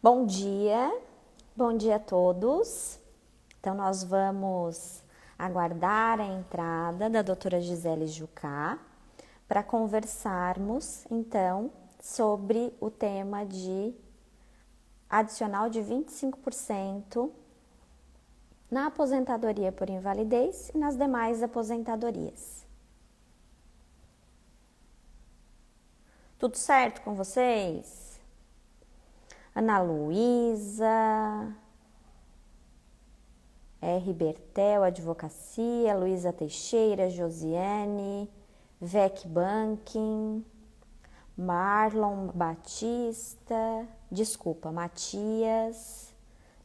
Bom dia a todos. Então, nós vamos aguardar a entrada da doutora Gisele Jucá para conversarmos, então, sobre o tema de adicional de 25% na aposentadoria por invalidez e nas demais aposentadorias. Tudo certo com vocês? Ana Luísa, R. Bertel, Advocacia, Luísa Teixeira, Josiane, Vec Banking, Marlon Batista, Matias.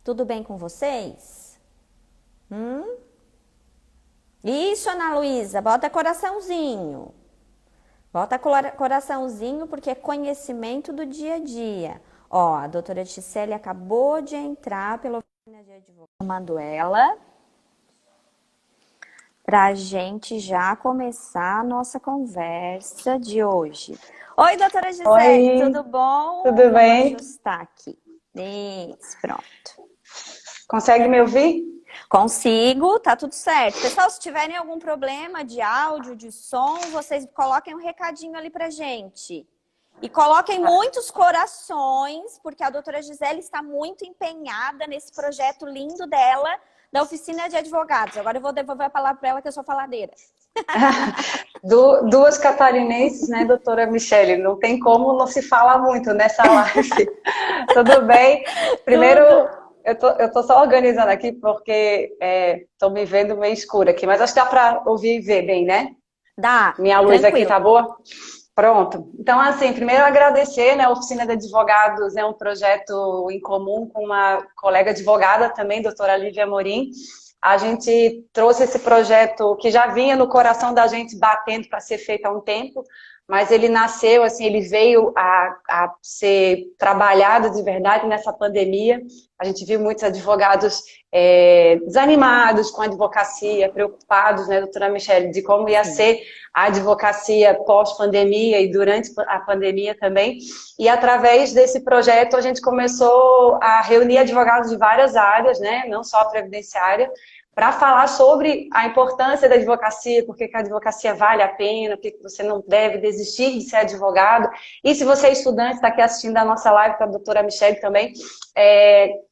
Tudo bem com vocês? Isso, Ana Luísa, bota coraçãozinho. Bota coraçãozinho porque é conhecimento do dia a dia. Ó, a doutora Gisele acabou de entrar pela oficina de advocacia. Chamando ela para a gente já começar a nossa conversa de hoje. Oi, doutora Gisele, Oi, tudo bom? tudo Vamos bem? ajustar aqui. Isso, pronto. Consegue me ouvir? Consigo, tá tudo certo. Pessoal, se tiverem algum problema de áudio, de som, vocês coloquem um recadinho ali pra gente. E coloquem muitos corações, porque a doutora Gisele está muito empenhada nesse projeto lindo dela, da oficina de advogados. Agora eu vou devolver a palavra para ela, que eu sou faladeira. Duas catarinenses, né, doutora Michele? Não tem como não se falar muito nessa live. Tudo bem? Primeiro, Tudo. eu tô só organizando aqui porque tô me vendo meio escura aqui, mas acho que dá para ouvir e ver bem, né? Dá, Minha luz aqui tranquilo. tá boa? Pronto. Então, assim, primeiro agradecer, né? A Oficina de Advogados é um projeto em comum com uma colega advogada também, doutora Lívia Amorim. A gente trouxe esse projeto que já vinha no coração da gente batendo para ser feito há um tempo, mas ele nasceu, assim, ele veio a ser trabalhado de verdade nessa pandemia. A gente viu muitos advogados desanimados com a advocacia, preocupados, né, doutora Michele, de como ia Sim. ser a advocacia pós-pandemia e durante a pandemia também. E através desse projeto a gente começou a reunir advogados de várias áreas, né, não só a previdenciária, para falar sobre a importância da advocacia, por que a advocacia vale a pena, por que você não deve desistir de ser advogado. E se você é estudante, está aqui assistindo a nossa live com a doutora Michele também,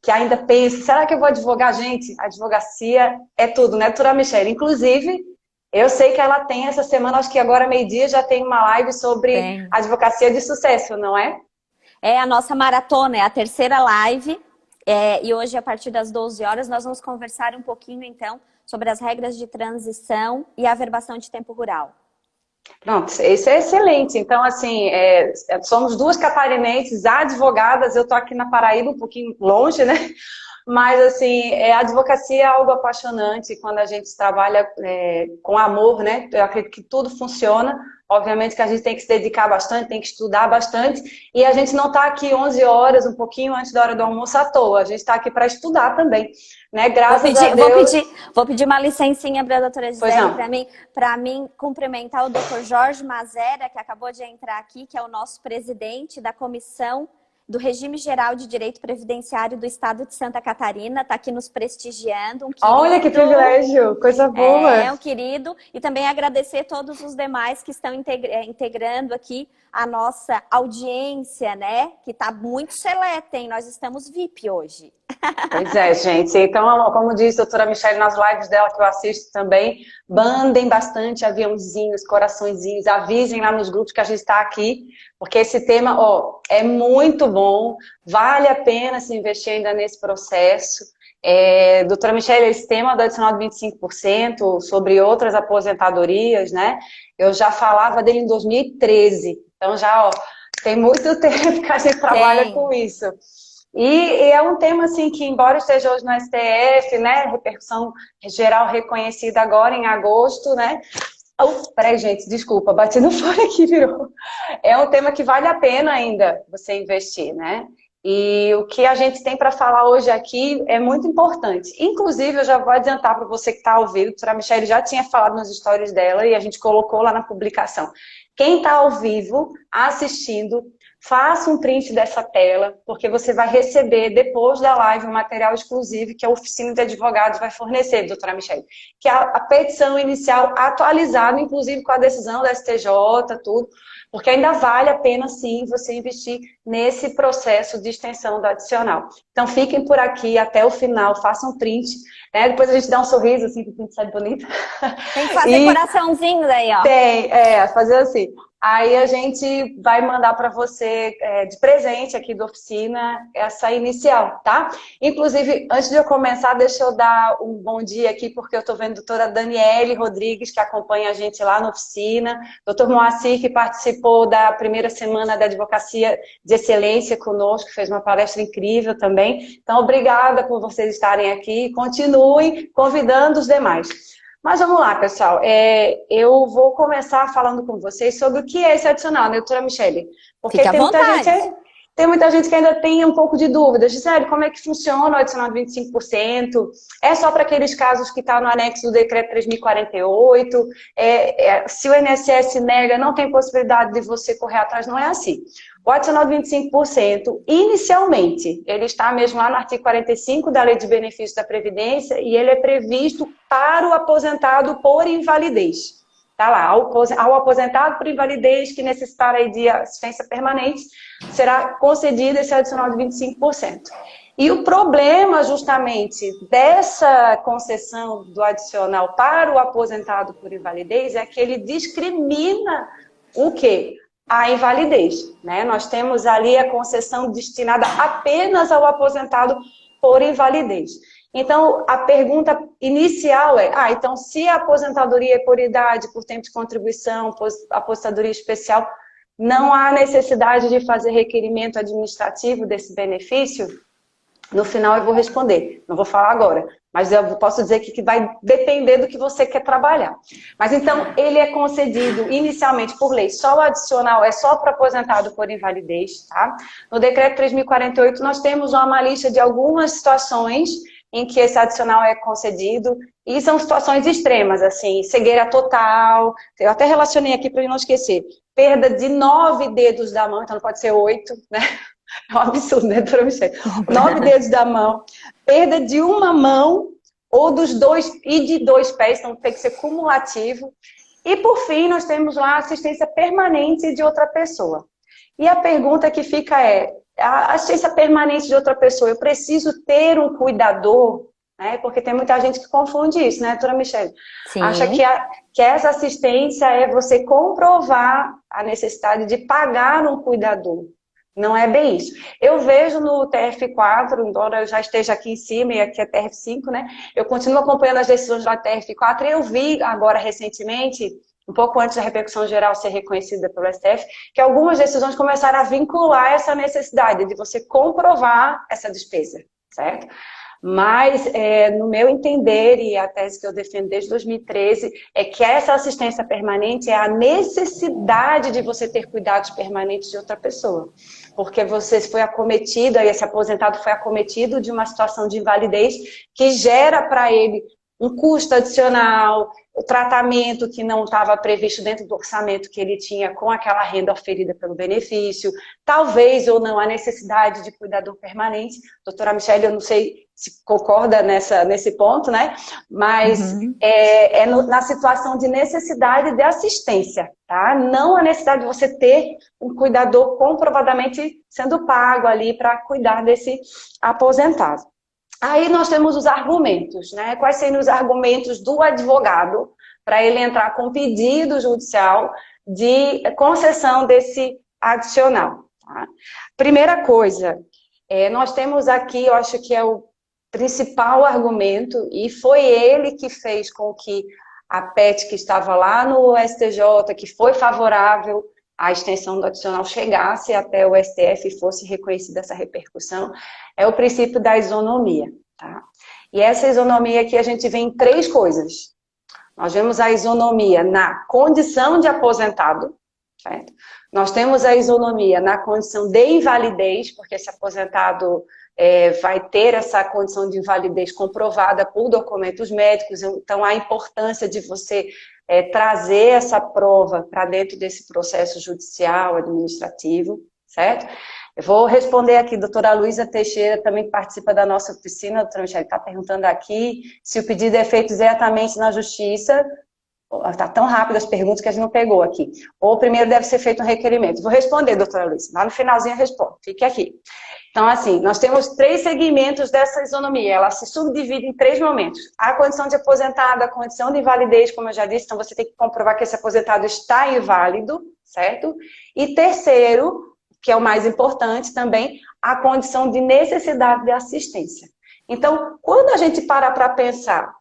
que ainda pensa, será que eu vou advogar? Gente, a advocacia é tudo, né, doutora Michele? Inclusive, eu sei que ela tem essa semana, acho que agora meio-dia já tem uma live sobre Tem. advocacia de sucesso, não é? É a nossa maratona, é a terceira live. E hoje, a partir das 12 horas, nós vamos conversar um pouquinho, então, sobre as regras de transição e averbação de tempo rural. Pronto, isso é excelente. Então, assim, somos duas catarinenses advogadas, eu estou aqui na Paraíba, um pouquinho longe, né? Mas, assim, a advocacia é algo apaixonante quando a gente trabalha com amor, né? Eu acredito que tudo funciona. Obviamente que a gente tem que se dedicar bastante, tem que estudar bastante. E a gente não está aqui 11 horas, um pouquinho antes da hora do almoço à toa. A gente está aqui para estudar também, né? Vou Graças a pedir, vou Deus. pedir, vou pedir uma licencinha para a doutora Pois Gisele não. para mim cumprimentar o doutor Jorge Mazera, que acabou de entrar aqui, que é o nosso presidente da Comissão do Regime Geral de Direito Previdenciário do Estado de Santa Catarina, está aqui nos prestigiando, um Olha que querido. privilégio, coisa boa. Um querido. E também agradecer todos os demais que estão integrando aqui a nossa audiência, né? Que está muito seleta, hein? Nós estamos VIP hoje. Pois é, gente. Então, como disse a doutora Michele nas lives dela que eu assisto também, mandem bastante aviãozinhos, coraçõezinhos, avisem lá nos grupos que a gente está aqui, porque esse tema, ó, é muito bom, vale a pena se investir ainda nesse processo. Doutora Michele, esse tema do adicional de 25% sobre outras aposentadorias, né? Eu já falava dele em 2013, então já, ó, tem muito tempo que a gente trabalha com Tem. isso. E é um tema assim que, embora esteja hoje no STF, né, repercussão geral reconhecida agora em agosto, né? Peraí, gente, desculpa, bati no fone aqui, virou. É um tema que vale a pena ainda você investir, né? E o que a gente tem para falar hoje aqui é muito importante. Inclusive, eu já vou adiantar para você que está ao vivo, a doutora Michele já tinha falado nas stories dela e a gente colocou lá na publicação. Quem está ao vivo assistindo, faça um print dessa tela, porque você vai receber, depois da live, um material exclusivo que a oficina de advogados vai fornecer, doutora Michelle, que é a petição inicial atualizada, inclusive com a decisão da STJ, tudo, porque ainda vale a pena, sim, você investir nesse processo de extensão do adicional. Então, fiquem por aqui até o final, façam um print, né? Depois a gente dá um sorriso, assim, que o print sai bonito. Tem que fazer coraçãozinho daí, ó. Fazer assim. Aí a gente vai mandar para você de presente aqui da oficina essa inicial, tá? Inclusive, antes de eu começar, deixa eu dar um bom dia aqui, porque eu estou vendo a doutora Daniele Rodrigues, que acompanha a gente lá na oficina, doutor Moacir, que participou da primeira semana da Advocacia de Excelência conosco, fez uma palestra incrível também. Então, obrigada por vocês estarem aqui. Continuem convidando os demais. Mas vamos lá, pessoal. Eu vou começar falando com vocês sobre o que é esse adicional, né, doutora Michelle? Porque Fique à vontade. Tem muita gente que ainda tem um pouco de dúvidas. Gisele, como é que funciona o adicional de 25%? É só para aqueles casos que está no anexo do decreto 3048? Se o INSS nega, não tem possibilidade de você correr atrás? Não é assim. O adicional de 25%, inicialmente, ele está mesmo lá no artigo 45 da Lei de Benefícios da Previdência e ele é previsto para o aposentado por invalidez. Está lá, ao aposentado por invalidez que necessitar aí de assistência permanente, será concedido esse adicional de 25%. E o problema, justamente, dessa concessão do adicional para o aposentado por invalidez é que ele discrimina o quê? A invalidez, né? Nós temos ali a concessão destinada apenas ao aposentado por invalidez. Então, a pergunta inicial é, então se a aposentadoria é por idade, por tempo de contribuição, aposentadoria especial, não há necessidade de fazer requerimento administrativo desse benefício? No final eu vou responder, não vou falar agora, mas eu posso dizer que vai depender do que você quer trabalhar. Mas então, ele é concedido inicialmente por lei, só o adicional é só para aposentado por invalidez, tá? No decreto 3048 nós temos uma lista de algumas situações em que esse adicional é concedido, e são situações extremas, assim, cegueira total, eu até relacionei aqui para não esquecer, perda de 9 dedos da mão, então não pode ser 8, né? É um absurdo, né, doutora Michelle? 9 dedos da mão, perda de uma mão ou dos 2 e de 2 pés, então tem que ser cumulativo. E por fim, nós temos lá a assistência permanente de outra pessoa. E a pergunta que fica é, a assistência permanente de outra pessoa, eu preciso ter um cuidador? Né? Porque tem muita gente que confunde isso, né, doutora Michelle? Sim. Acha que essa assistência é você comprovar a necessidade de pagar um cuidador. Não é bem isso. Eu vejo no TRF4, embora eu já esteja aqui em cima e aqui é TRF5, né? Eu continuo acompanhando as decisões da TRF4 e eu vi agora recentemente, um pouco antes da repercussão geral ser reconhecida pelo STF, que algumas decisões começaram a vincular essa necessidade de você comprovar essa despesa, certo? Mas, no meu entender, e a tese que eu defendo desde 2013, é que essa assistência permanente é a necessidade de você ter cuidados permanentes de outra pessoa. Porque você foi acometido, aí esse aposentado foi acometido de uma situação de invalidez que gera para ele um custo adicional, o tratamento que não estava previsto dentro do orçamento que ele tinha com aquela renda oferida pelo benefício, talvez ou não a necessidade de cuidador permanente. Doutora Michelle, eu não sei se concorda nesse ponto, né? Mas na situação de necessidade de assistência, tá? Não a necessidade de você ter um cuidador comprovadamente sendo pago ali para cuidar desse aposentado. Aí nós temos os argumentos, né? Quais seriam os argumentos do advogado para ele entrar com pedido judicial de concessão desse adicional? Tá? Primeira coisa, nós temos aqui, eu acho que é o principal argumento, e foi ele que fez com que a PET que estava lá no STJ, que foi favorável à extensão do adicional, chegasse até o STF e fosse reconhecida essa repercussão, é o princípio da isonomia. Tá? E essa isonomia aqui a gente vê em 3 coisas. Nós vemos a isonomia na condição de aposentado, certo? Nós temos a isonomia na condição de invalidez, porque esse aposentado vai ter essa condição de invalidez comprovada por documentos médicos, então a importância de você trazer essa prova para dentro desse processo judicial, administrativo. certo? Eu vou responder aqui, doutora Luísa Teixeira, também que participa da nossa oficina, doutora Michele, está perguntando aqui se o pedido é feito diretamente na justiça. Está tão rápido as perguntas que a gente não pegou aqui. Ou primeiro deve ser feito um requerimento. Vou responder, doutora Luísa. Lá no finalzinho eu respondo. Fique aqui. Então, assim, nós temos 3 segmentos dessa isonomia. Ela se subdivide em 3 momentos. A condição de aposentado, a condição de invalidez, como eu já disse. Então, você tem que comprovar que esse aposentado está inválido, certo? E terceiro, que é o mais importante também, a condição de necessidade de assistência. Então, quando a gente para pensar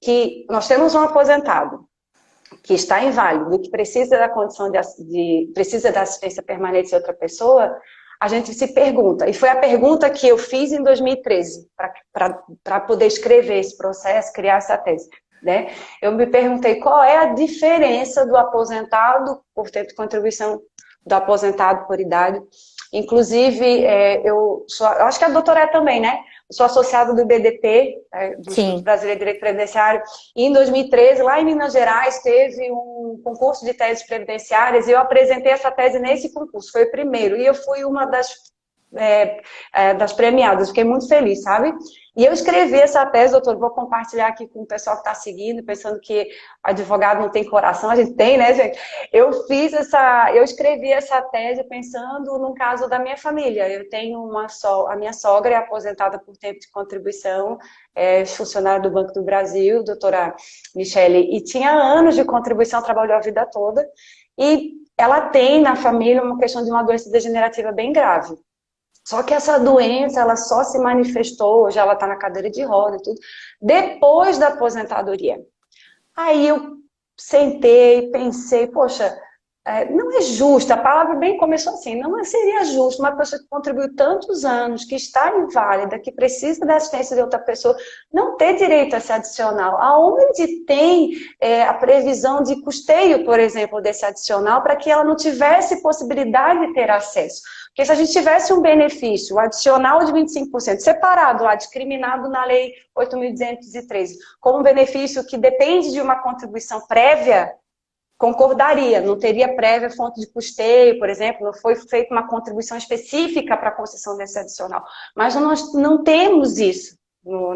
que nós temos um aposentado que está inválido, que precisa da condição precisa da assistência permanente de outra pessoa, a gente se pergunta, e foi a pergunta que eu fiz em 2013, para poder escrever esse processo, criar essa tese, né? Eu me perguntei qual é a diferença do aposentado por tempo de contribuição, do aposentado por idade. Inclusive, eu acho que a doutora é também, né? Eu sou associada do IBDP, do Instituto Brasileiro de Direito Previdenciário, e em 2013, lá em Minas Gerais, teve um concurso de teses previdenciárias e eu apresentei essa tese nesse concurso, foi o primeiro, e eu fui uma das premiadas, fiquei muito feliz, sabe? E eu escrevi essa tese, doutor, vou compartilhar aqui com o pessoal que está seguindo, pensando que advogado não tem coração, a gente tem, né, gente? Eu escrevi essa tese pensando no caso da minha família. Eu tenho a minha sogra é aposentada por tempo de contribuição, é funcionária do Banco do Brasil, doutora Michele, e tinha anos de contribuição, trabalhou a vida toda, e ela tem na família uma questão de uma doença degenerativa bem grave. Só que essa doença, ela só se manifestou, hoje ela está na cadeira de roda e tudo, depois da aposentadoria. Aí eu sentei, pensei, poxa, não é justo, a palavra bem começou assim, não seria justo uma pessoa que contribuiu tantos anos, que está inválida, que precisa da assistência de outra pessoa, não ter direito a esse adicional. Aonde tem a previsão de custeio, por exemplo, desse adicional, para que ela não tivesse possibilidade de ter acesso? Porque se a gente tivesse um benefício adicional de 25%, separado lá, discriminado na Lei 8.213, como um benefício que depende de uma contribuição prévia, concordaria, não teria prévia fonte de custeio, por exemplo, não foi feita uma contribuição específica para a concessão desse adicional. Mas nós não temos isso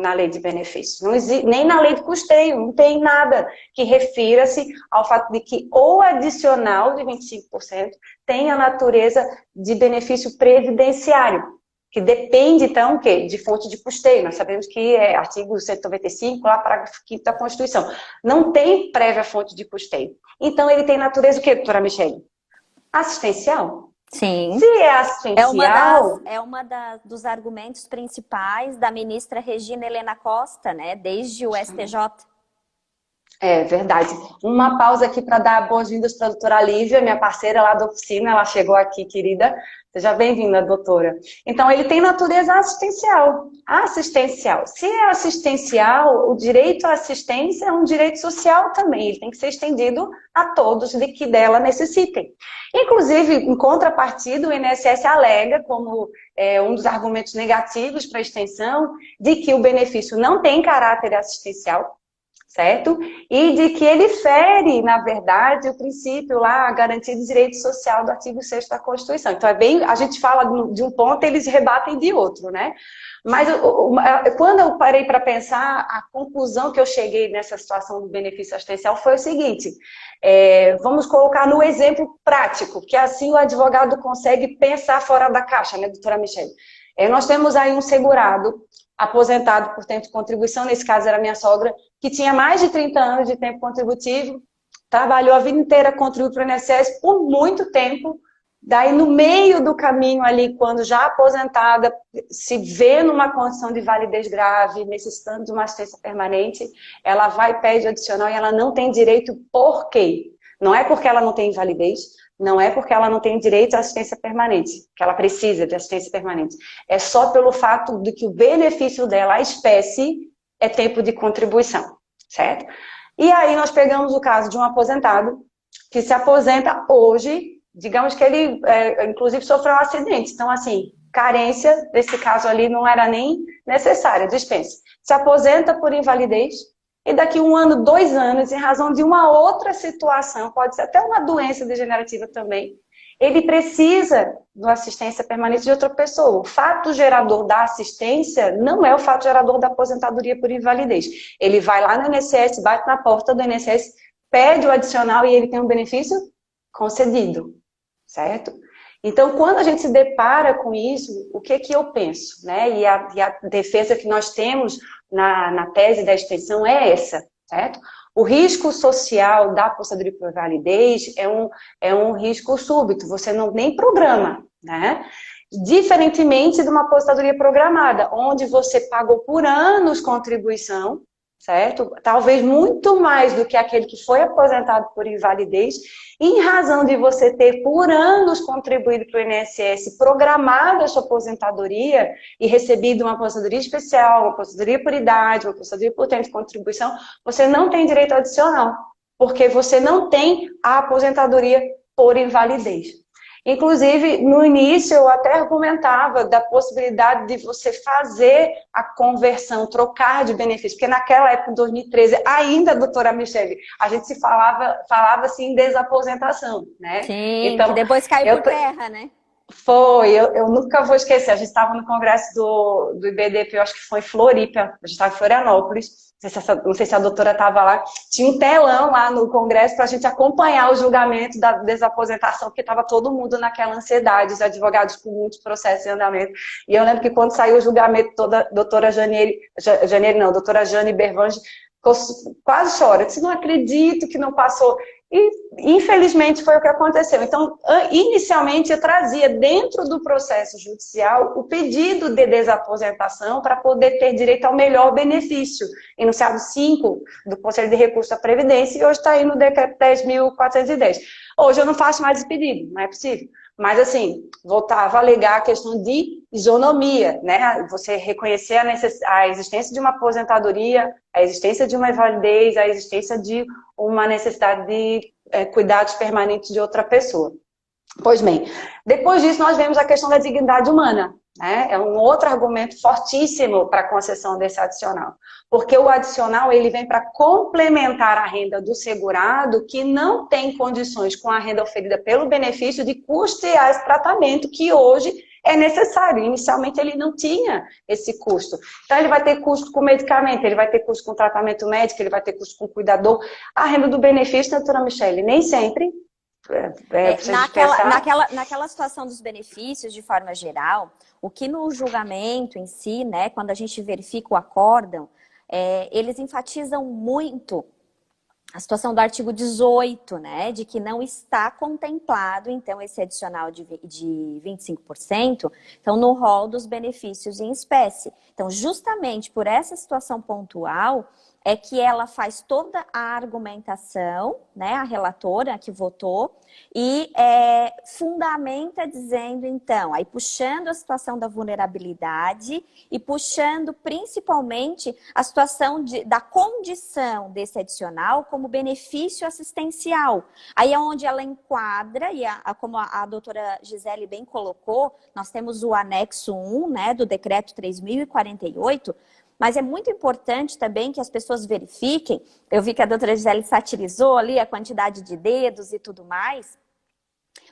na lei de benefícios, não existe, nem na lei de custeio, não tem nada que refira-se ao fato de que o adicional de 25% tem a natureza de benefício previdenciário, que depende, então, o quê? De fonte de custeio. Nós sabemos que é artigo 195, lá, parágrafo 5º da Constituição. Não tem prévia fonte de custeio. Então, ele tem natureza o quê, doutora Michele? Assistencial. Sim. Se é assistencial... É uma dos argumentos principais da ministra Regina Helena Costa, né? Desde o STJ. É verdade. Uma pausa aqui para dar boas-vindas para a doutora Lívia, minha parceira lá da oficina. Ela chegou aqui, querida. Seja bem-vinda, doutora. Então, ele tem natureza assistencial. Assistencial. Se é assistencial, o direito à assistência é um direito social também. Ele tem que ser estendido a todos de que dela necessitem. Inclusive, em contrapartida, o INSS alega como um dos argumentos negativos para a extensão de que o benefício não tem caráter assistencial, certo? E de que ele fere, na verdade, o princípio lá, a garantia de direito social do artigo 6º da Constituição. Então, a gente fala de um ponto, eles rebatem de outro, né? Mas quando eu parei para pensar, a conclusão que eu cheguei nessa situação do benefício assistencial foi o seguinte, vamos colocar no exemplo prático, que assim o advogado consegue pensar fora da caixa, né, doutora Michele? Nós temos aí um segurado, aposentado por tempo de contribuição, nesse caso era minha sogra, que tinha mais de 30 anos de tempo contributivo, trabalhou a vida inteira, contribuiu para o INSS por muito tempo, daí no meio do caminho ali, quando já aposentada, se vê numa condição de validez grave, necessitando de uma assistência permanente, ela vai, pede adicional e ela não tem direito por quê? Não é porque ela não tem invalidez, não é porque ela não tem direito à assistência permanente, que ela precisa de assistência permanente. É só pelo fato de que o benefício dela, a espécie, é tempo de contribuição, certo? E aí nós pegamos o caso de um aposentado que se aposenta hoje, digamos que ele, inclusive, sofreu um acidente. Então, assim, carência, nesse caso ali, não era nem necessária, dispensa. Se aposenta por invalidez, e daqui 1 ano, 2 anos, em razão de uma outra situação, pode ser até uma doença degenerativa também, ele precisa de uma assistência permanente de outra pessoa. O fato gerador da assistência não é o fato gerador da aposentadoria por invalidez. Ele vai lá no INSS, bate na porta do INSS, pede o adicional e ele tem um benefício concedido, certo? Então, quando a gente se depara com isso, o que que eu penso, né? E a defesa que nós temos na tese da extensão é essa, certo? O risco social da aposentadoria por invalidez é um risco súbito, você não nem programa, né? Diferentemente de uma aposentadoria programada, onde você pagou por anos contribuição, certo? Talvez muito mais do que aquele que foi aposentado por invalidez, em razão de você ter por anos contribuído para o INSS, programado a sua aposentadoria e recebido uma aposentadoria especial, uma aposentadoria por idade, uma aposentadoria por tempo de contribuição, você não tem direito adicional, porque você não tem a aposentadoria por invalidez. Inclusive, no início, eu até argumentava da possibilidade de você fazer a conversão, trocar de benefício, porque naquela época, em 2013, ainda, doutora Michele, a gente se falava assim em desaposentação, né? Sim, Então, que depois caiu por terra, né? Eu nunca vou esquecer, a gente estava no congresso do IBDP, eu acho que foi em Floripa, a gente estava em Florianópolis, não sei se a doutora estava lá, tinha um telão lá no congresso para a gente acompanhar o julgamento da desaposentação, porque estava todo mundo naquela ansiedade, os advogados com muitos processos em andamento, e eu lembro que quando saiu o julgamento, toda doutora doutora Jane Bervange, quase chora, eu disse, não acredito que não passou. E, infelizmente, foi o que aconteceu. Então, inicialmente, eu trazia dentro do processo judicial o pedido de desaposentação para poder ter direito ao melhor benefício, enunciado 5 do Conselho de Recursos da Previdência, e hoje está aí no decreto 10.410. Hoje eu não faço mais esse pedido, não é possível. Mas, assim, voltava a alegar a questão de isonomia, né? Você reconhecer a existência de uma aposentadoria, a existência de uma invalidez, a existência de uma necessidade de cuidados permanentes de outra pessoa. Pois bem, depois disso nós vemos a questão da dignidade humana, né? É um outro argumento fortíssimo para a concessão desse adicional. Porque o adicional ele vem para complementar a renda do segurado que não tem condições com a renda oferida pelo benefício de custear esse tratamento que hoje é necessário. Inicialmente ele não tinha esse custo. Então ele vai ter custo com medicamento, ele vai ter custo com tratamento médico, ele vai ter custo com cuidador. A renda do benefício, doutora Michele, nem sempre... naquela situação dos benefícios, de forma geral, o que no julgamento em si, né, quando a gente verifica o acórdão, eles enfatizam muito a situação do artigo 18, né, de que não está contemplado, então, esse adicional de 25%, então, no rol dos benefícios em espécie. Então, justamente por essa situação pontual, é que ela faz toda a argumentação, né, a relatora que votou, e fundamenta dizendo, então, aí puxando a situação da vulnerabilidade e puxando principalmente a situação da condição desse adicional como benefício assistencial. Aí é onde ela enquadra, e como a doutora Gisele bem colocou, nós temos o anexo 1, né, do decreto 3.048, mas é muito importante também que as pessoas verifiquem, eu vi que a doutora Gisele satirizou ali a quantidade de dedos e tudo mais,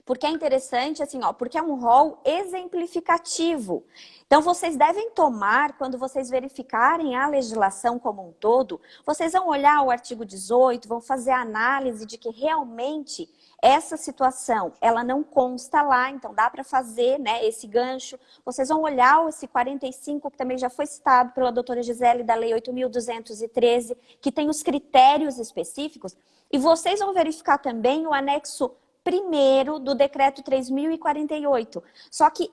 porque é interessante, assim, ó, porque é um rol exemplificativo. Então, vocês devem tomar, quando vocês verificarem a legislação como um todo, vocês vão olhar o artigo 18, vão fazer a análise de que realmente essa situação, ela não consta lá, então dá para fazer, né, esse gancho. Vocês vão olhar esse 45, que também já foi citado pela doutora Gisele, da Lei 8.213, que tem os critérios específicos, e vocês vão verificar também o anexo 1º do Decreto 3.048. Só que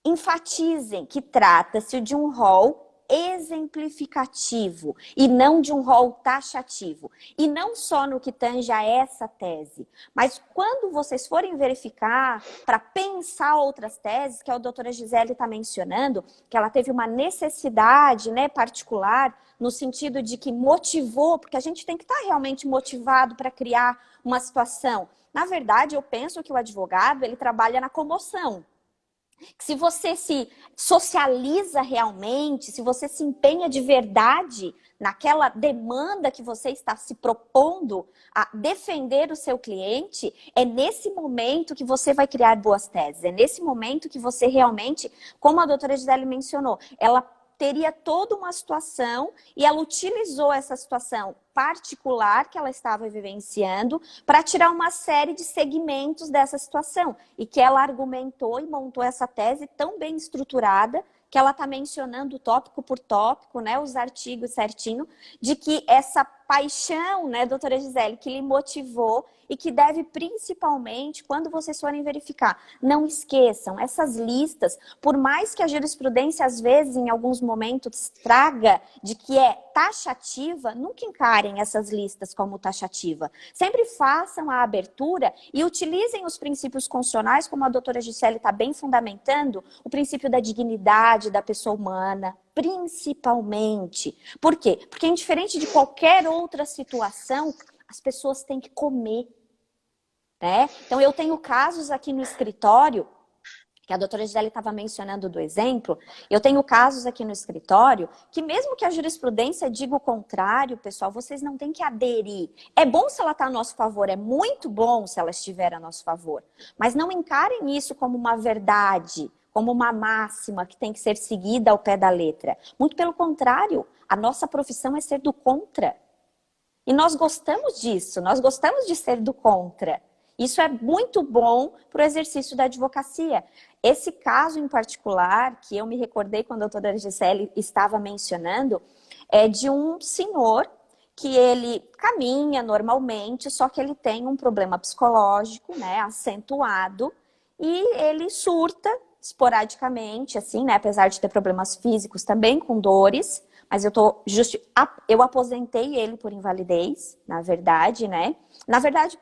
enfatizem que trata-se de um rol exemplificativo e não de um rol taxativo. E não só no que tange a essa tese, mas quando vocês forem verificar para pensar outras teses, que a doutora Gisele está mencionando, que ela teve uma necessidade, né, particular, no sentido de que motivou, porque a gente tem que estar realmente motivado para criar uma situação. Na verdade, eu penso que o advogado, ele trabalha na comoção. Se você se socializa realmente, se você se empenha de verdade naquela demanda que você está se propondo a defender o seu cliente, é nesse momento que você vai criar boas teses. É nesse momento que você realmente, como a doutora Gisele mencionou, ela teria toda uma situação e ela utilizou essa situação particular que ela estava vivenciando para tirar uma série de segmentos dessa situação e que ela argumentou e montou essa tese tão bem estruturada que ela está mencionando tópico por tópico, né, os artigos certinho, de que essa paixão, né, doutora Gisele, que lhe motivou e que deve principalmente, quando vocês forem verificar, não esqueçam, essas listas, por mais que a jurisprudência às vezes, em alguns momentos, traga de que é taxativa, nunca encarem essas listas como taxativa. Sempre façam a abertura e utilizem os princípios constitucionais, como a doutora Gisele está bem fundamentando, o princípio da dignidade da pessoa humana, principalmente. Por quê? Porque indiferente de qualquer outra situação, as pessoas têm que comer, né? Então, eu tenho casos aqui no escritório, que a doutora Gisele estava mencionando do exemplo, eu tenho casos aqui no escritório que mesmo que a jurisprudência diga o contrário, pessoal, vocês não têm que aderir. É bom se ela está a nosso favor, é muito bom se ela estiver a nosso favor, mas não encarem isso como uma verdade, como uma máxima que tem que ser seguida ao pé da letra. Muito pelo contrário, a nossa profissão é ser do contra. E nós gostamos disso, nós gostamos de ser do contra. Isso é muito bom para o exercício da advocacia. Esse caso em particular, que eu me recordei quando a doutora Gisele estava mencionando, é de um senhor que ele caminha normalmente, só que ele tem um problema psicológico, né, acentuado, e ele surta esporadicamente, assim, né, apesar de ter problemas físicos também, com dores, mas eu aposentei ele por invalidez, na verdade, né? Na verdade,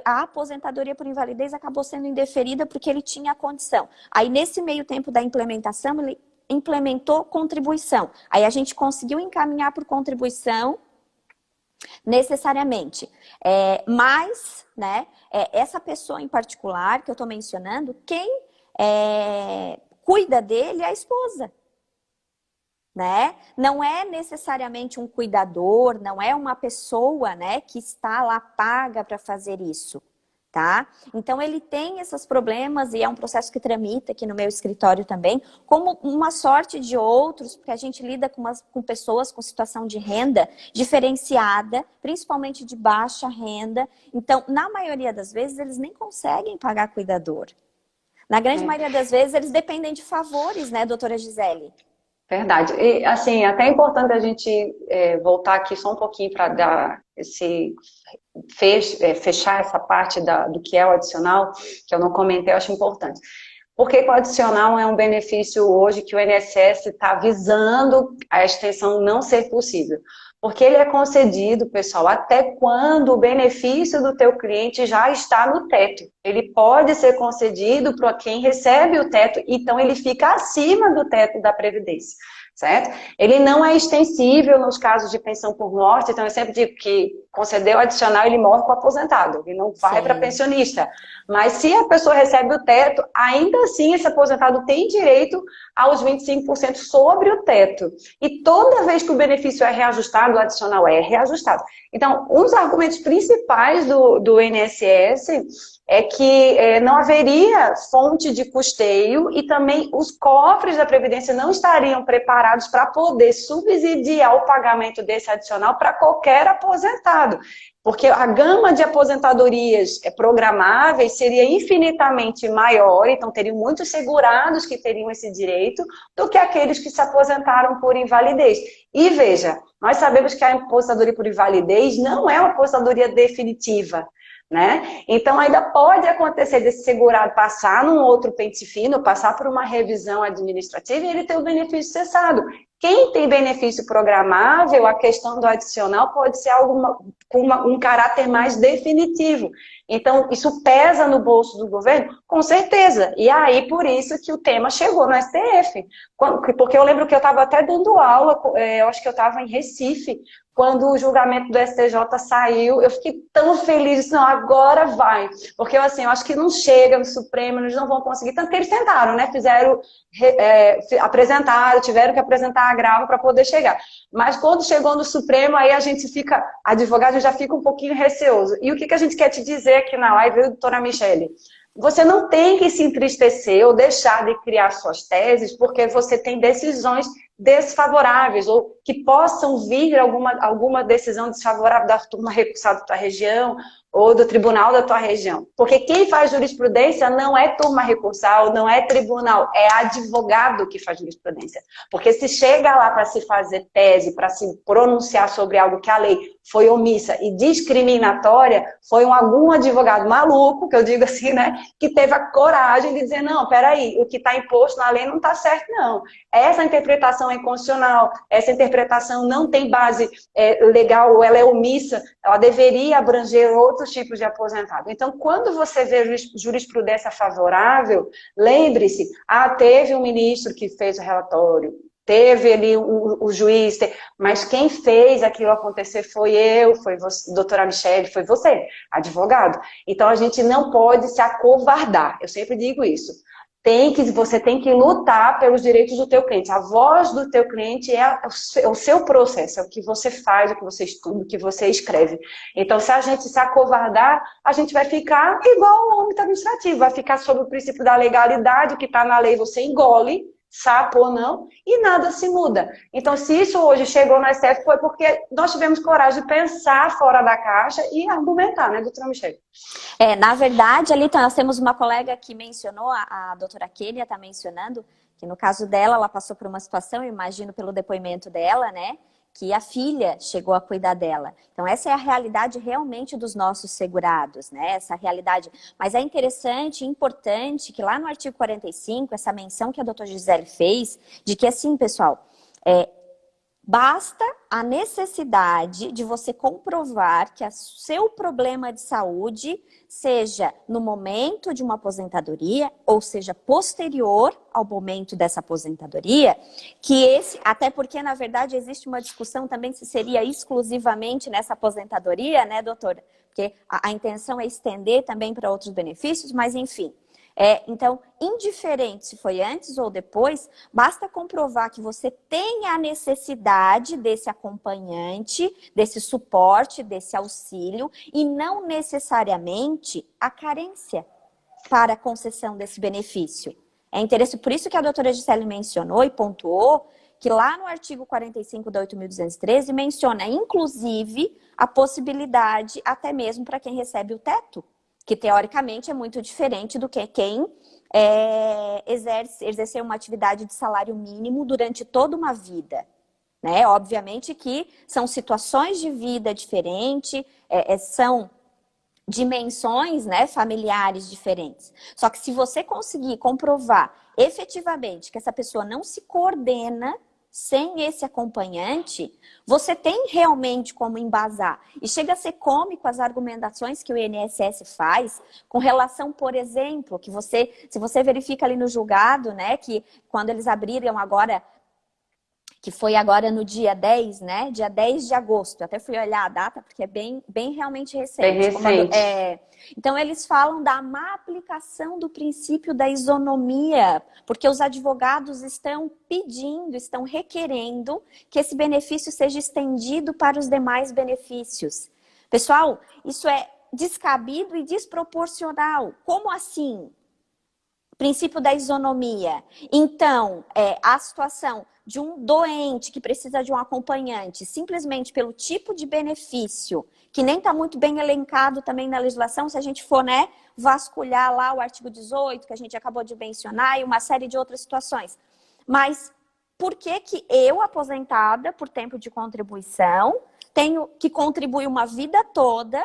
a aposentadoria por invalidez acabou sendo indeferida porque ele tinha a condição. Aí, nesse meio tempo da implementação, ele implementou contribuição. Aí, a gente conseguiu encaminhar por contribuição necessariamente. Mas, né, essa pessoa em particular que eu estou mencionando, quem cuida dele é a esposa. Né? Não é necessariamente um cuidador, não é uma pessoa, né, que está lá paga para fazer isso, tá? Então ele tem esses problemas e é um processo que tramita aqui no meu escritório também, como uma sorte de outros, porque a gente lida com pessoas com situação de renda diferenciada, principalmente de baixa renda. Então, na maioria das vezes, eles nem conseguem pagar cuidador. Na grande maioria das vezes, eles dependem de favores, né, doutora Gisele? Verdade. E, assim, até é importante a gente voltar aqui só um pouquinho para dar fechar essa parte do que é o adicional, que eu não comentei, eu acho importante. Porque o adicional é um benefício hoje que o INSS está visando a extensão não ser possível. Porque ele é concedido, pessoal, até quando o benefício do teu cliente já está no teto. Ele pode ser concedido para quem recebe o teto, então ele fica acima do teto da Previdência, certo? Ele não é extensível nos casos de pensão por morte, então eu sempre digo que concedeu adicional, ele morre com o aposentado, ele não vai para pensionista. Mas se a pessoa recebe o teto, ainda assim esse aposentado tem direito aos 25% sobre o teto. E toda vez que o benefício é reajustado, o adicional é reajustado. Então, um dos argumentos principais do INSS é que não haveria fonte de custeio e também os cofres da Previdência não estariam preparados para poder subsidiar o pagamento desse adicional para qualquer aposentado. Porque a gama de aposentadorias programáveis seria infinitamente maior, então teriam muitos segurados que teriam esse direito, do que aqueles que se aposentaram por invalidez. E veja, nós sabemos que a aposentadoria por invalidez não é uma aposentadoria definitiva, né? Então ainda pode acontecer desse segurado passar num outro pente fino, passar por uma revisão administrativa e ele ter o benefício cessado. Quem tem benefício programável, a questão do adicional pode ser algo com um caráter mais definitivo. Então, isso pesa no bolso do governo? Com certeza. E aí, por isso que o tema chegou no STF. Porque eu lembro que eu estava até dando aula, eu acho que eu estava em Recife, quando o julgamento do STJ saiu, eu fiquei tão feliz, disse, não, agora vai. Porque assim, eu acho que não chega no Supremo, eles não vão conseguir, tanto que eles tentaram, né? Apresentaram, tiveram que apresentar agravo para poder chegar. Mas quando chegou no Supremo, aí a gente fica, advogado já fica um pouquinho receoso. E o que a gente quer te dizer aqui na live, doutora Michele? Você não tem que se entristecer ou deixar de criar suas teses porque você tem decisões desfavoráveis ou que possam vir alguma decisão desfavorável da turma recursal da tua região ou do tribunal da tua região. Porque quem faz jurisprudência não é turma recursal, não é tribunal, é advogado que faz jurisprudência. Porque se chega lá para se fazer tese, para se pronunciar sobre algo que a lei foi omissa e discriminatória, foi algum advogado maluco, que eu digo assim, né, que teve a coragem de dizer, não, peraí, o que está imposto na lei não está certo, não. Essa interpretação é inconstitucional, essa interpretação não tem base legal, ou ela é omissa, ela deveria abranger outros tipos de aposentado. Então, quando você vê jurisprudência favorável, lembre-se, teve um ministro que fez o relatório, teve ali o juiz, mas quem fez aquilo acontecer foi eu, foi você, doutora Michele, foi você, advogado. Então, a gente não pode se acovardar, eu sempre digo isso. Você tem que lutar pelos direitos do teu cliente. A voz do teu cliente é o seu processo, é o que você faz, o que você estuda, o que você escreve. Então, se a gente se acovardar, a gente vai ficar igual o âmbito administrativo, vai ficar sob o princípio da legalidade, o que está na lei você engole, sapo ou não, e nada se muda. Então, se isso hoje chegou no STF, foi porque nós tivemos coragem de pensar fora da caixa e argumentar, né, doutora Michele? Na verdade, ali nós temos uma colega que mencionou, a doutora Kênia está mencionando, que no caso dela, ela passou por uma situação, eu imagino pelo depoimento dela, né, que a filha chegou a cuidar dela. Então, essa é a realidade realmente dos nossos segurados, né? Essa realidade. Mas é interessante e importante que lá no artigo 45, essa menção que a doutora Gisele fez, de que assim, pessoal, basta a necessidade de você comprovar que o seu problema de saúde seja no momento de uma aposentadoria, ou seja, posterior ao momento dessa aposentadoria, até porque, na verdade, existe uma discussão também se seria exclusivamente nessa aposentadoria, né, doutora? Porque a intenção é estender também para outros benefícios, mas enfim. Então, indiferente se foi antes ou depois, basta comprovar que você tem a necessidade desse acompanhante, desse suporte, desse auxílio, e não necessariamente a carência para a concessão desse benefício. É interessante, por isso que a doutora Gisele mencionou e pontuou que lá no artigo 45 da 8.213 menciona, inclusive, a possibilidade até mesmo para quem recebe o teto, que teoricamente é muito diferente do que quem exercer uma atividade de salário mínimo durante toda uma vida. Né? Obviamente que são situações de vida diferentes, são dimensões, né, familiares diferentes. Só que se você conseguir comprovar efetivamente que essa pessoa não se coordena sem esse acompanhante, você tem realmente como embasar. E chega a ser cômico as argumentações que o INSS faz com relação, por exemplo, que se você verifica ali no julgado, né, que quando eles abriram agora, que foi agora no dia 10, né, dia 10 de agosto, eu até fui olhar a data porque é bem realmente recente. Bem recente. Então, eles falam da má aplicação do princípio da isonomia, porque os advogados estão pedindo, estão requerendo que esse benefício seja estendido para os demais benefícios. Pessoal, isso é descabido e desproporcional. Como assim? Princípio da isonomia. Então, a situação de um doente que precisa de um acompanhante, simplesmente pelo tipo de benefício, que nem está muito bem elencado também na legislação, se a gente for, né, vasculhar lá o artigo 18, que a gente acabou de mencionar, e uma série de outras situações. Mas por que que eu, aposentada por tempo de contribuição, tenho que contribuir uma vida toda,